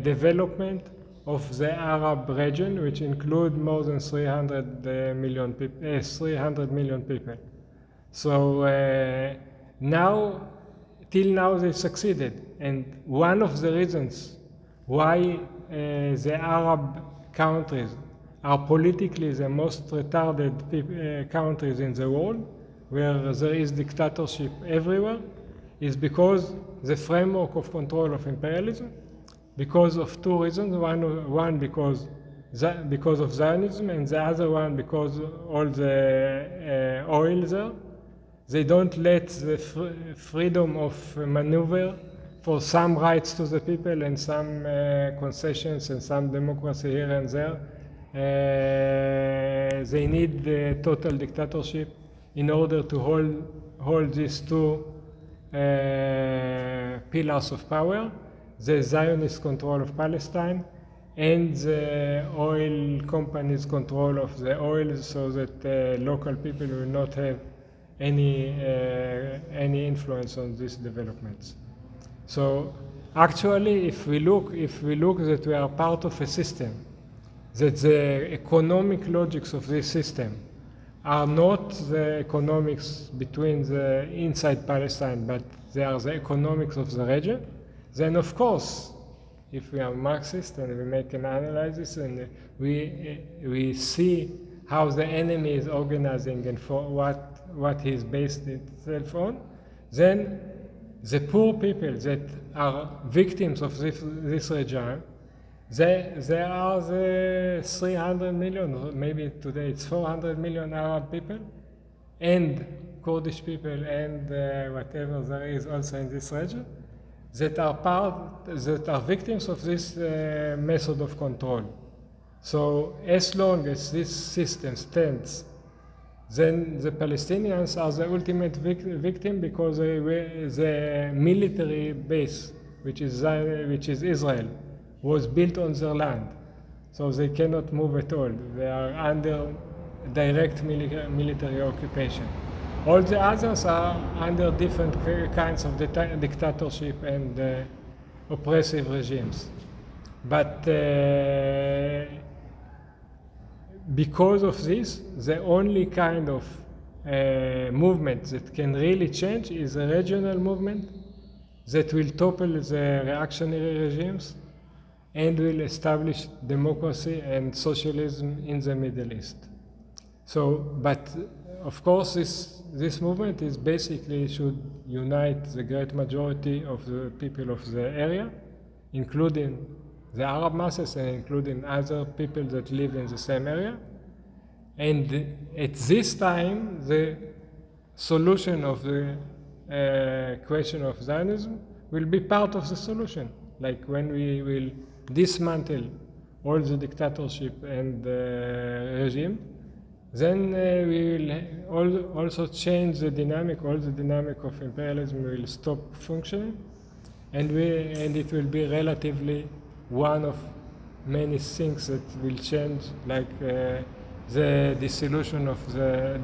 development of the Arab region, which include more than 300 million people. So till now they succeeded. And one of the reasons why the Arab countries are politically the most retarded countries in the world, where there is dictatorship everywhere, is because the framework of control of imperialism, because of two reasons. One because of Zionism, and the other one because all the oil there. They don't let the freedom of maneuver for some rights to the people and some concessions and some democracy here and there. They need the total dictatorship in order to hold these two pillars of power, the Zionist control of Palestine and the oil companies' control of the oil, so that local people will not have any influence on these developments. So actually, if we look that we are part of a system, that the economic logics of this system are not the economics between the inside Palestine, but they are the economics of the region, then of course, if we are Marxist and we make an analysis and we see how the enemy is organizing and for what he's based itself on, then the poor people that are victims of this regime, they are the 300 million, or maybe today it's 400 million Arab people, and Kurdish people, and whatever there is also in this region, that are victims of this method of control. So as long as this system stands, then the Palestinians are the ultimate victim, because the military base, which is Israel, was built on their land. So they cannot move at all. They are under direct military occupation. All the others are under different kinds of dictatorship and oppressive regimes. But because of this, the only kind of movement that can really change is a regional movement that will topple the reactionary regimes and will establish democracy and socialism in the Middle East. So, but of course, this movement is basically should unite the great majority of the people of the area, including the Arab masses and including other people that live in the same area. And at this time, the solution of the question of Zionism will be part of the solution. Like when we will dismantle all the dictatorship and regime, then we will also change the dynamic. All the dynamic of imperialism will stop functioning, and it will be relatively one of many things that will change, like the dissolution of the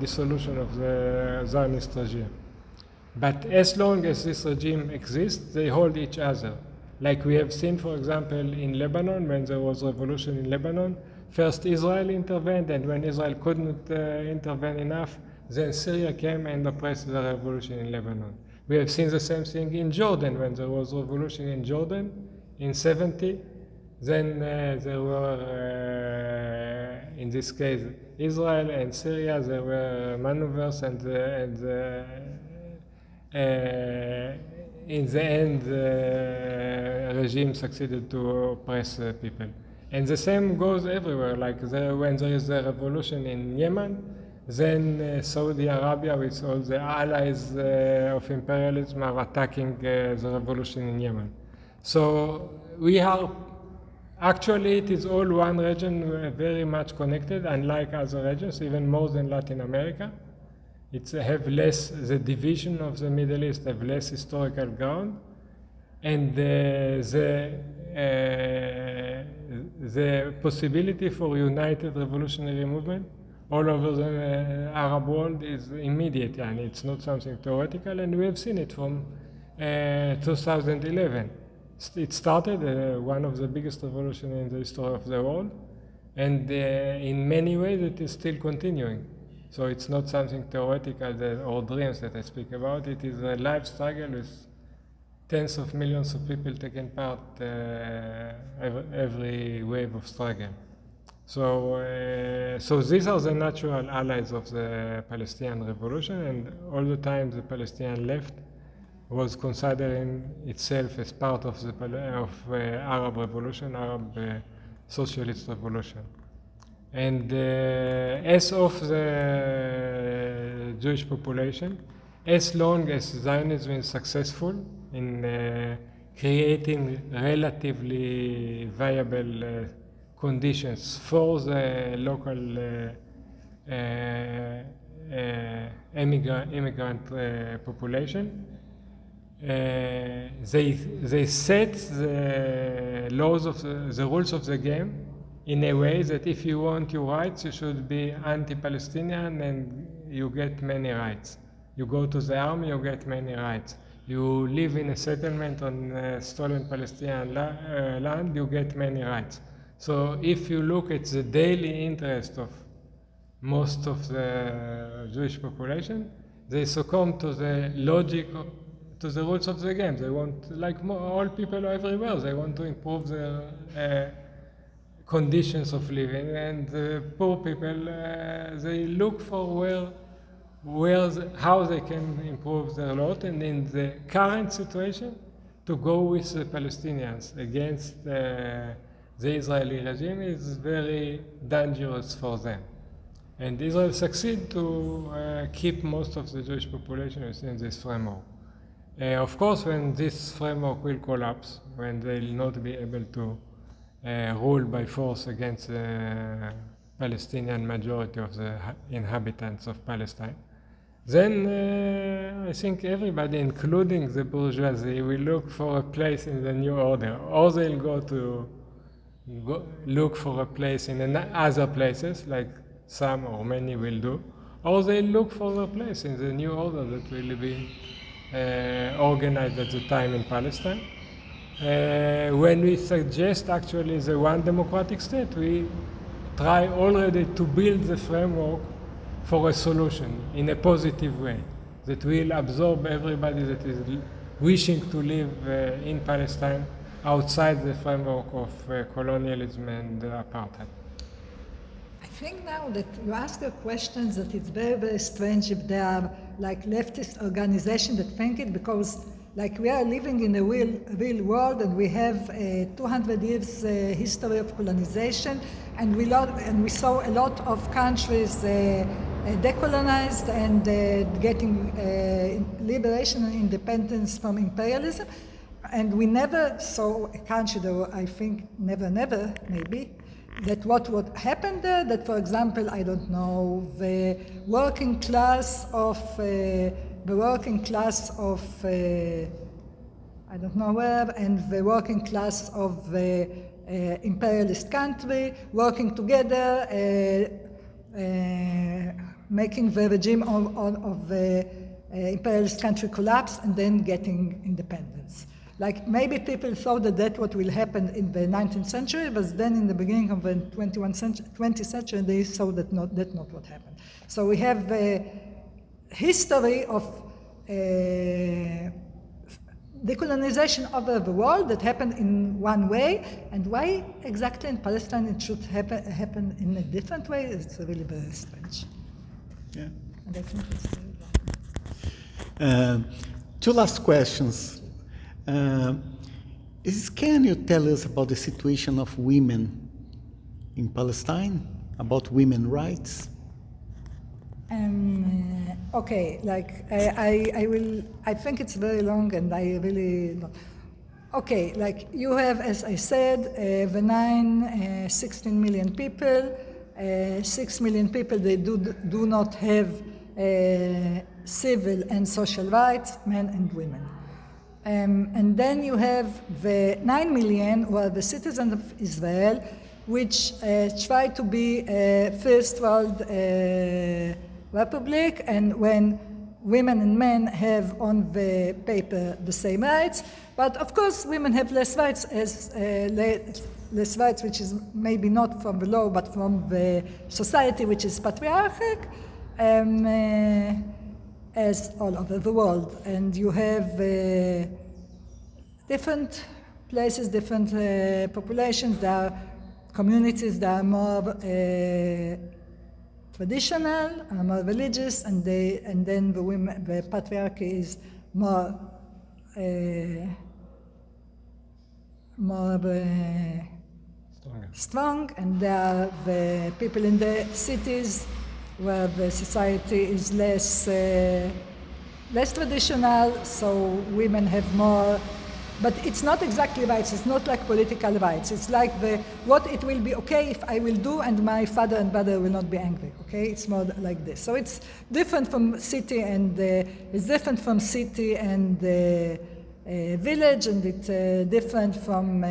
Zionist regime. But as long as this regime exists, they hold each other. Like we have seen, for example, in Lebanon, when there was revolution in Lebanon, first Israel intervened, and when Israel couldn't intervene enough, then Syria came and oppressed the revolution in Lebanon. We have seen the same thing in Jordan, when there was revolution in Jordan in 70. Then there were, in this case, Israel and Syria, there were maneuvers, and in the end, the regime succeeded to oppress people. And the same goes everywhere. Like when there is a revolution in Yemen, then Saudi Arabia, with all the allies of imperialism, are attacking the revolution in Yemen. So we are, actually it is all one region, very much connected, unlike other regions, even more than Latin America. It's have less, the division of the Middle East have less historical ground, and the possibility for united revolutionary movement all over the Arab world is immediate, and it's not something theoretical, and we have seen it from 2011. It started one of the biggest revolutions in the history of the world, and in many ways it is still continuing. So it's not something theoretical or dreams that I speak about. It is a live struggle with tens of millions of people taking part every wave of struggle. So these are the natural allies of the Palestinian revolution, and all the time the Palestinian left was considering itself as part of the Arab revolution, Arab socialist revolution. And as of the Jewish population, as long as Zionism is successful in creating relatively viable conditions for the local immigrant population, they set the laws of the rules of the game in a way that if you want your rights, you should be anti-Palestinian and you get many rights. You go to the army, you get many rights. You live in a settlement on stolen Palestinian land, you get many rights. So if you look at the daily interest of most of the Jewish population, they succumb to the logic, to the rules of the game. They want, like all people everywhere, they want to improve their conditions of living, and poor people, they look for how they can improve their lot, and in the current situation, to go with the Palestinians against the Israeli regime is very dangerous for them. And Israel succeed to keep most of the Jewish population within this framework. Of course, when this framework will collapse, when they will not be able to rule by force against the Palestinian majority of the inhabitants of Palestine, then I think everybody, including the bourgeoisie, will look for a place in the new order, or they'll go look for a place in other places, like some or many will do, or they'll look for a place in the new order that will be organized at the time in Palestine. When we suggest actually the one democratic state, we try already to build the framework for a solution in a positive way that will absorb everybody that is wishing to live in Palestine outside the framework of colonialism and apartheid. I think now that you ask a question that it's very, very strange if there are like leftist organizations that think it, because like we are living in a real world, and we have 200 years history of colonization, and we saw a lot of countries decolonized and getting liberation and independence from imperialism. And we never saw a country, though I think never, maybe, that what happened there, that for example, I don't know, the working class of I don't know where, and the working class of the imperialist country working together, making the regime of the imperialist country collapse and then getting independence. Like maybe people thought that that's what will happen in the 19th century, but then in the beginning of the 20th century, they saw that's not what happened. So we have a history of decolonization over the world that happened in one way, and why exactly in Palestine it should happen in a different way, it's really very strange. Yeah. And I think it's very wrong. Two last questions. Can you tell us about the situation of women in Palestine, about women's rights? Okay, like I think it's very long and I really don't. Okay, like you have, as I said, the 16 million people, 6 million people, they do not have civil and social rights, men and women. And then you have the 9 million who are the citizens of Israel, which try to be a first world republic, and when women and men have on the paper the same rights, but of course women have less rights, which is maybe not from the law but from the society, which is patriarchal, as all over the world. And you have different places, different populations. There are communities that are more traditional, are more religious, and then the patriarchy is more strong, and there are the people in the cities where the society is less traditional, so women have more. But it's not exactly rights. It's not like political rights. It's like what it will be okay if I will do, and my father and brother will not be angry. Okay, it's more like this. So it's different from city and village, and it's different from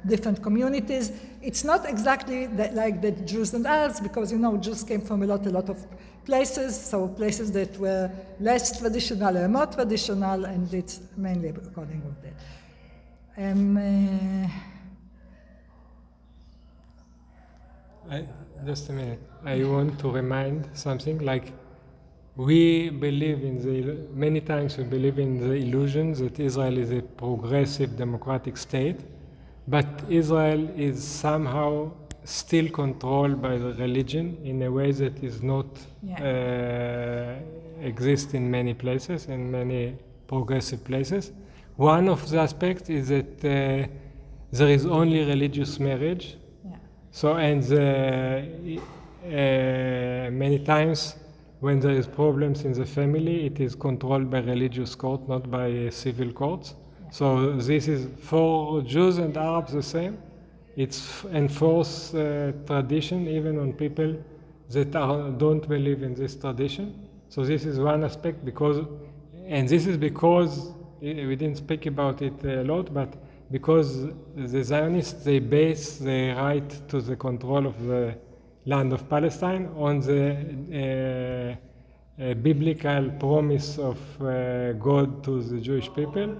different communities. It's not exactly like the Jews and Arabs, because Jews came from a lot of places. So places that were less traditional or more traditional, and it's mainly according to that. Just a minute. I want to remind something. Like, we believe many times we believe in the illusion that Israel is a progressive democratic state, but Israel is somehow still controlled by the religion in a way that is not exist in many places, in many progressive places. One of the aspects is that there is only religious marriage. Yeah. So, and many times when there is problems in the family, it is controlled by religious court, not by civil courts. Yeah. So this is for Jews and Arabs the same. It's enforced tradition even on people that don't believe in this tradition. So this is one aspect, because we didn't speak about it a lot, but because the Zionists, they base the right to the control of the land of Palestine on the biblical promise of God to the Jewish people.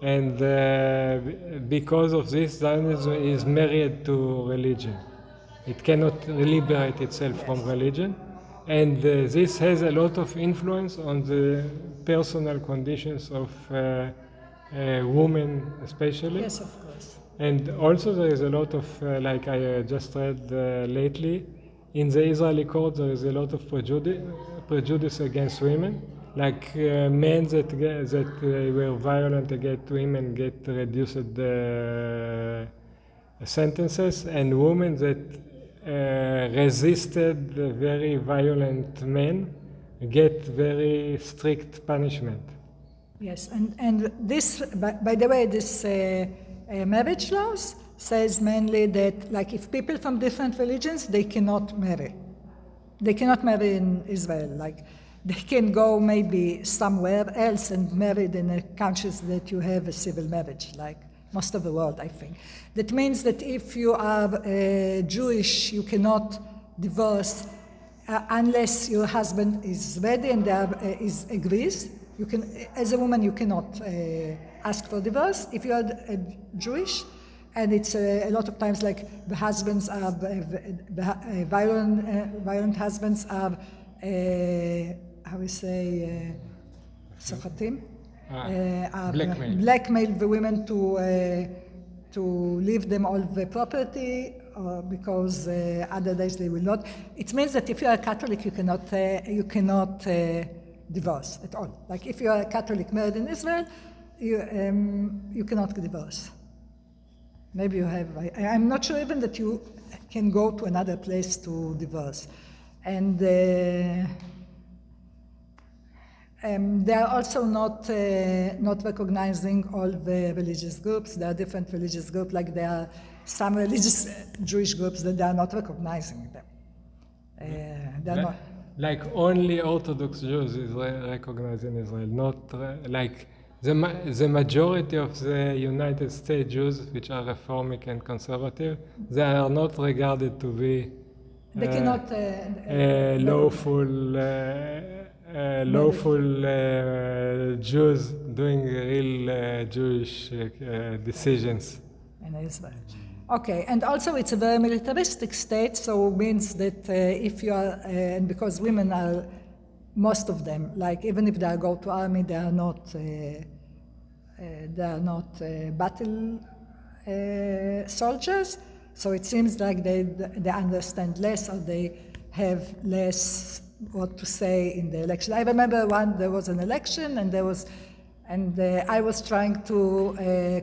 And because of this, Zionism is married to religion. It cannot liberate itself from religion. And this has a lot of influence on the personal conditions of women, especially. Yes, of course. And also there is a lot of, like I just read lately, in the Israeli court there is a lot of prejudice against women. Like men that were violent against women get reduced sentences, and women that resisted very violent men get very strict punishment. Yes, and this, by the way, this marriage laws says mainly that, like, if people from different religions, they cannot marry. They cannot marry in Israel. Like, they can go maybe somewhere else and married in a countries that you have a civil marriage, like most of the world, I think. That means that if you are Jewish, you cannot divorce unless your husband is ready and agrees. You can, as a woman, you cannot ask for divorce if you are Jewish, and it's a lot of times like the husbands are violent husbands are how we say sochatim, blackmail the women to leave them all the property. Because otherwise they will not. It means that if you are a Catholic, you cannot divorce at all. Like if you are a Catholic married in Israel, you cannot divorce. Maybe you have. I'm not sure even that you can go to another place to divorce, and they are also not recognizing all the religious groups. There are different religious groups, like there are some religious Jewish groups that they are not recognizing them. They're not. Like only Orthodox Jews is recognized in Israel, not like the majority of the United States Jews, which are Reformic and conservative, they are not regarded to be they cannot lawful Jews doing real Jewish decisions. In Israel. Okay, and also it's a very militaristic state, so it means that if you are, and because women are, most of them, like even if they go to army, they are not battle soldiers. So it seems like they understand less, or they have less what to say in the election. I remember there was an election, and I was trying to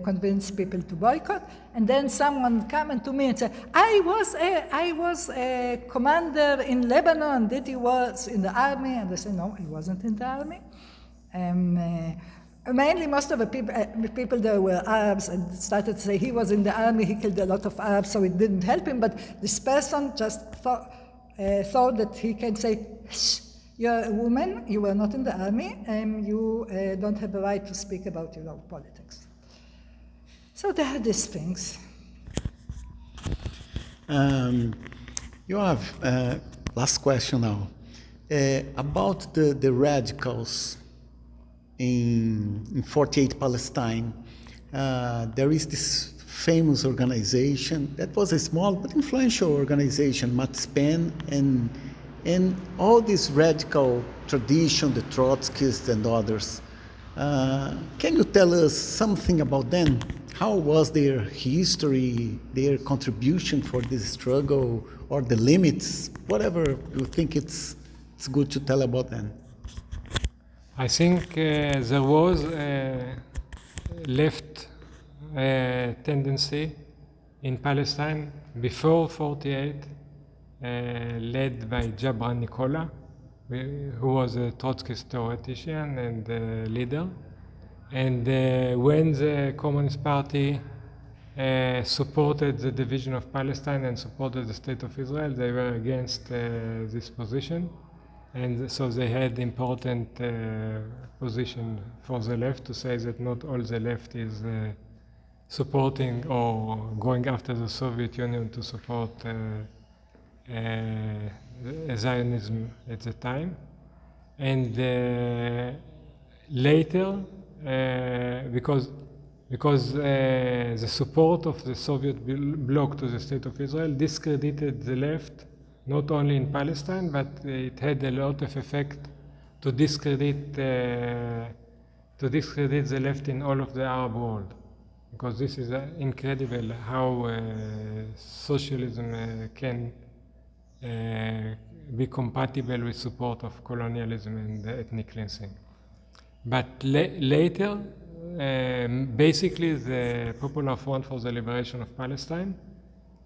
convince people to boycott, and then someone came to me and said, I was a commander in Lebanon, did he was in the army? And I said, no, he wasn't in the army. Mainly most of the people there were Arabs, and started to say he was in the army, he killed a lot of Arabs, so it didn't help him, but this person just thought that he can say, shh, you're a woman, you were not in the army, and you don't have a right to speak about your own politics. So there are these things. You have last question now. About the radicals in 48 Palestine, there is this famous organization that was a small but influential organization, Matzpen, and all this radical tradition, the Trotskyists and others. Can you tell us something about them? How was their history, their contribution for this struggle, or the limits, whatever you think it's good to tell about them? I think there was a left tendency in Palestine before 48, led by Jabran Nicola, who was a Trotskyist theoretician and leader. And when the Communist Party supported the division of Palestine and supported the State of Israel, they were against this position. And so they had important position for the left to say that not all the left is supporting or going after the Soviet Union to support Zionism at the time. And later, because the support of the Soviet bloc to the State of Israel discredited the left, not only in Palestine, but it had a lot of effect to discredit the left in all of the Arab world. Because this is incredible how socialism can be compatible with support of colonialism and ethnic cleansing. But later, basically the Popular Front for the Liberation of Palestine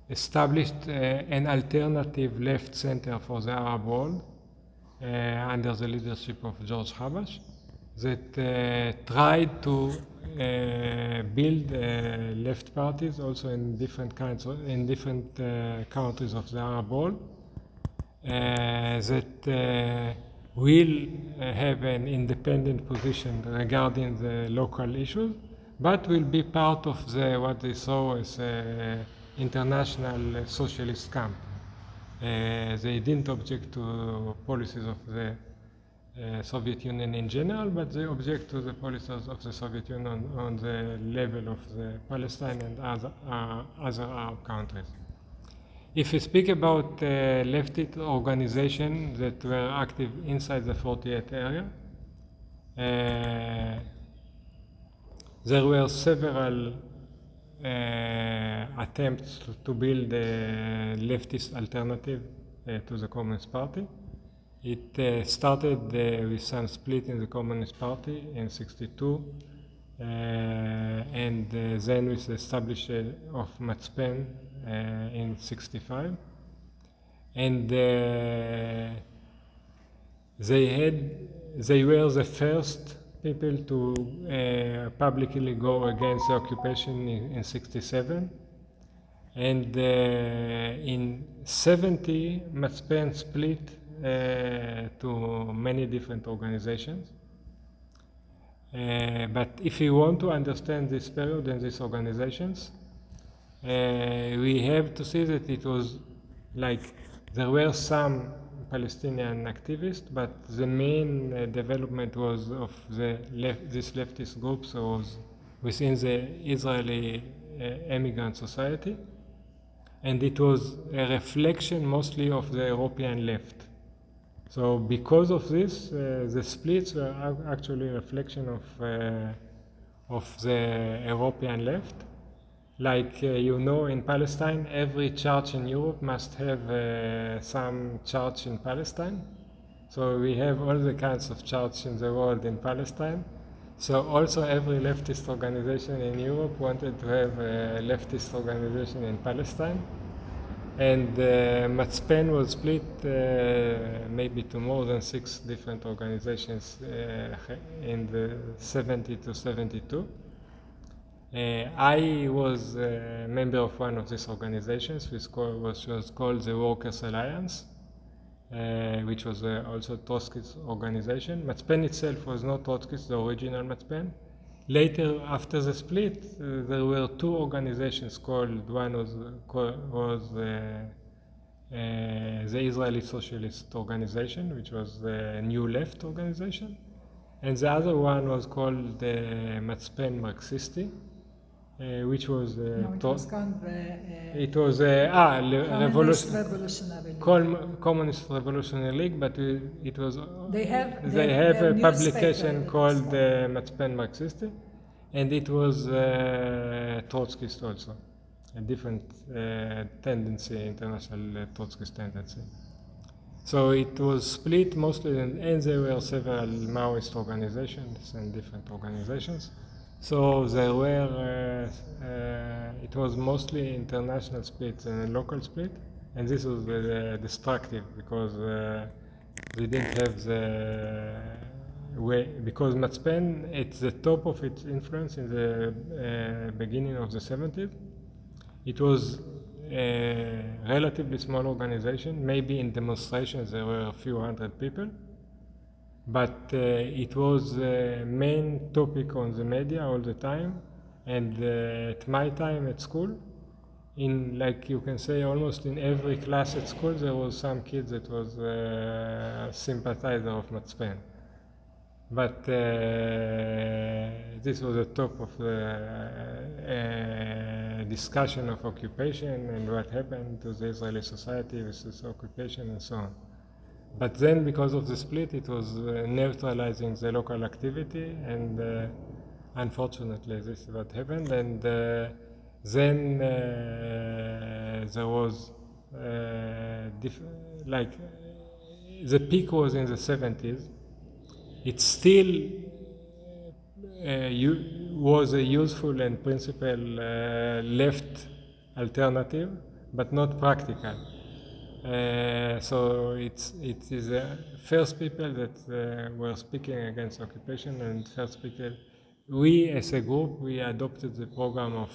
established an alternative left center for the Arab world under the leadership of George Habash that tried to build left parties also in different countries countries of the Arab world that will have an independent position regarding the local issues, but will be part of what they saw as international socialist camp. They didn't object to policies of the Soviet Union in general, but they object to the policies of the Soviet Union on the level of the Palestine and other Arab countries. If we speak about leftist organizations that were active inside the 48 area, there were several attempts to build a leftist alternative to the Communist Party. It started with some split in the Communist Party in '62, and then with the establishment of Matzpen in '65, and they were the first people to publicly go against the occupation in '67, and in '70 Matzpen split to many different organizations. But if you want to understand this period and these organizations, we have to see that it was like there were some Palestinian activists, but the main development was of these leftist groups was within the Israeli immigrant society, and it was a reflection mostly of the European left. So because of this, the splits were actually a reflection of the European left. Like in Palestine, every church in Europe must have some church in Palestine. So we have all the kinds of church in the world in Palestine. So also every leftist organization in Europe wanted to have a leftist organization in Palestine. And Matzpen was split maybe to more than 6 different organizations in the 70 to 72. I was a member of one of these organizations, which was called the Workers' Alliance, which was also Trotsky's organization. Matzpen itself was not Trotsky's, the original Matzpen. Later, after the split, there were 2 organizations called, one was the Israeli Socialist Organization, which was the New Left organization, and the other one was called the Matzpen Marxisti, which was Communist Revolutionary League, but it was they have a publication called Matzpen Marxisti, and it was Trotskyist also, a different tendency, international Trotskyist tendency. So it was split mostly, and there were several Maoist organizations and different organizations. So there were, it was mostly international split and local split, and this was destructive because they didn't have the way, because Matzpen, at the top of its influence in the beginning of the 70s, it was a relatively small organization. Maybe in demonstrations there were a few hundred people, but it was the main topic on the media all the time, and at my time at school, in, like you can say, almost in every class at school there was some kid that was a sympathizer of Matzpen. But this was the top of the discussion of occupation and what happened to the Israeli society with this occupation and so on. But then, because of the split, it was neutralizing the local activity, and unfortunately this is what happened. And then there was like the peak was in the 70s. It still was a useful and principal left alternative, but not practical. So it is the first people that were speaking against occupation, and first people, we as a group, we adopted the program of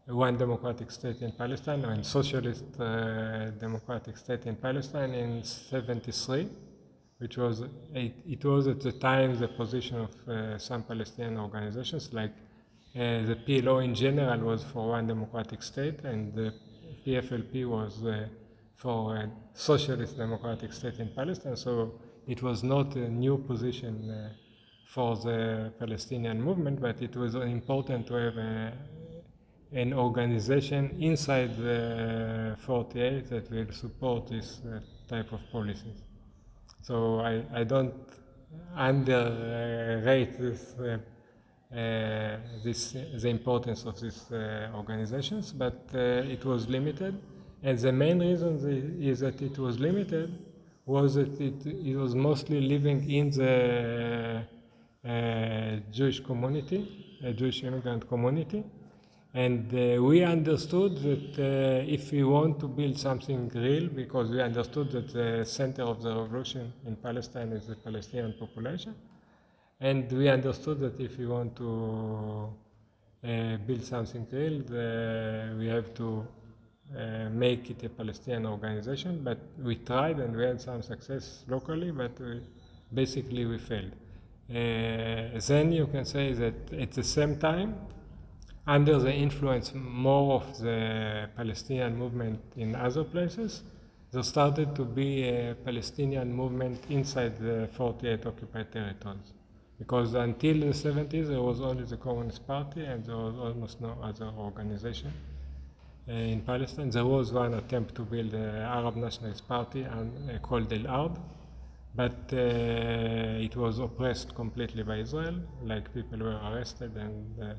one democratic state in Palestine, or a socialist democratic state in Palestine in '73. which was it was at the time the position of some Palestinian organizations, like the PLO in general was for one democratic state, and the PFLP was for a socialist democratic state in Palestine. So it was not a new position for the Palestinian movement, but it was important to have an organization inside the 48 that will support this type of policies. So I don't underrate the importance of these organizations, but it was limited. And the main reason is that it was limited was that it was mostly living in the Jewish community, a Jewish immigrant community. And we understood that if we want to build something real, because we understood that the center of the revolution in Palestine is the Palestinian population, and we understood that if we want to build something real, we have to make it a Palestinian organization. But we tried and we had some success locally, but basically we failed. Then you can say that at the same time, under the influence more of the Palestinian movement in other places, there started to be a Palestinian movement inside the 48 occupied territories. Because until the 70s, there was only the Communist Party and there was almost no other organization in Palestine. There was one attempt to build an Arab Nationalist Party called El-Ard, but it was oppressed completely by Israel, like people were arrested and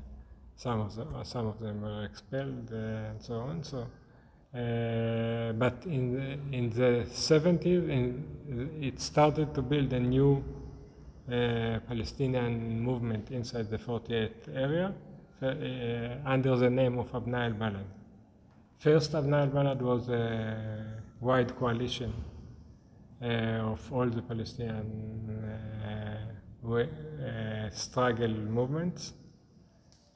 some of them were expelled and so on. So, but in the 70s, it started to build a new Palestinian movement inside the 48 area under the name of Abna al-Balad. First, Abna al-Balad was a wide coalition of all the Palestinian struggle movements,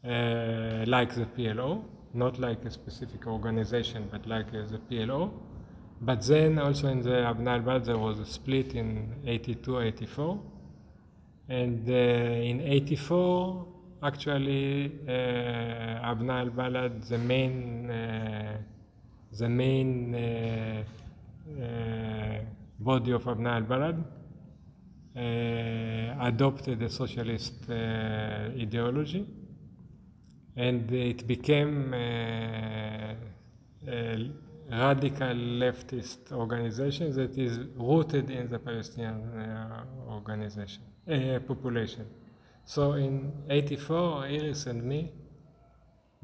like the PLO, not like a specific organization, but like the PLO. But then also in the Abna al-Balad there was a split in 82, 84. And in 84, actually, Abna al-Balad, the main body of Abna al-Balad, adopted a socialist ideology, and it became a radical leftist organization that is rooted in the Palestinian population. So in 84, Iris and me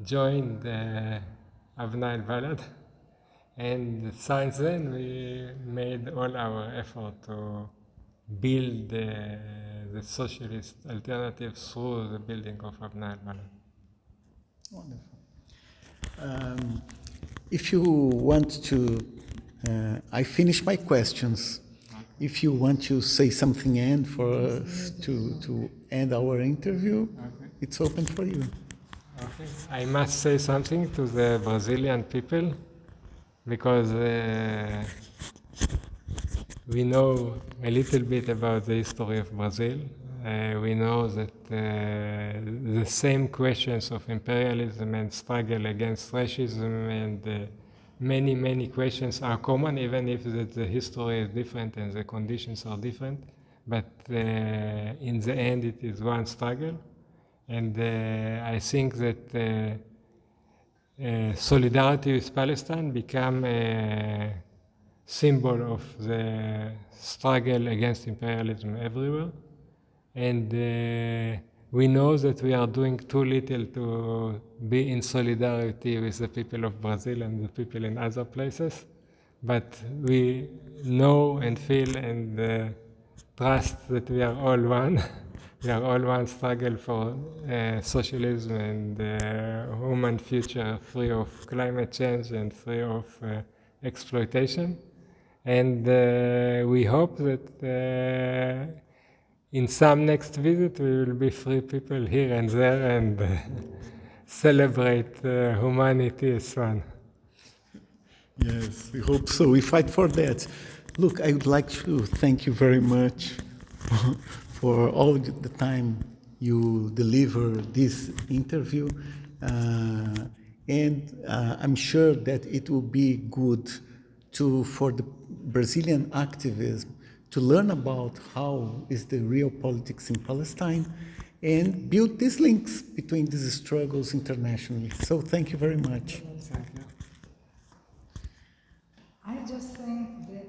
joined Abna al-Balad, and since then we made all our effort to build the socialist alternative through the building of Abna al-Balad. Wonderful. If you want to, I finished my questions. If you want to say something end for us to end our interview, it's open for you. Okay. I must say something to the Brazilian people, because we know a little bit about the history of Brazil. We know that the same questions of imperialism and struggle against racism and many questions are common, even if the history is different and the conditions are different. But in the end, it is one struggle. And I think that solidarity with Palestine became a symbol of the struggle against imperialism everywhere. And we know that we are doing too little to be in solidarity with the people of Brazil and the people in other places. But we know and feel and trust that we are all one. We are all one struggle for socialism and human future free of climate change and free of exploitation. And we hope that in some next visit we will be free people here and there and celebrate humanity as one. Yes, we hope so. We fight for that. Look, I would like to thank you very much for all the time you deliver this interview. I'm sure that it will be good for the Brazilian activism to learn about how is the real politics in Palestine and build these links between these struggles internationally. So thank you very much. Thank you. I just think that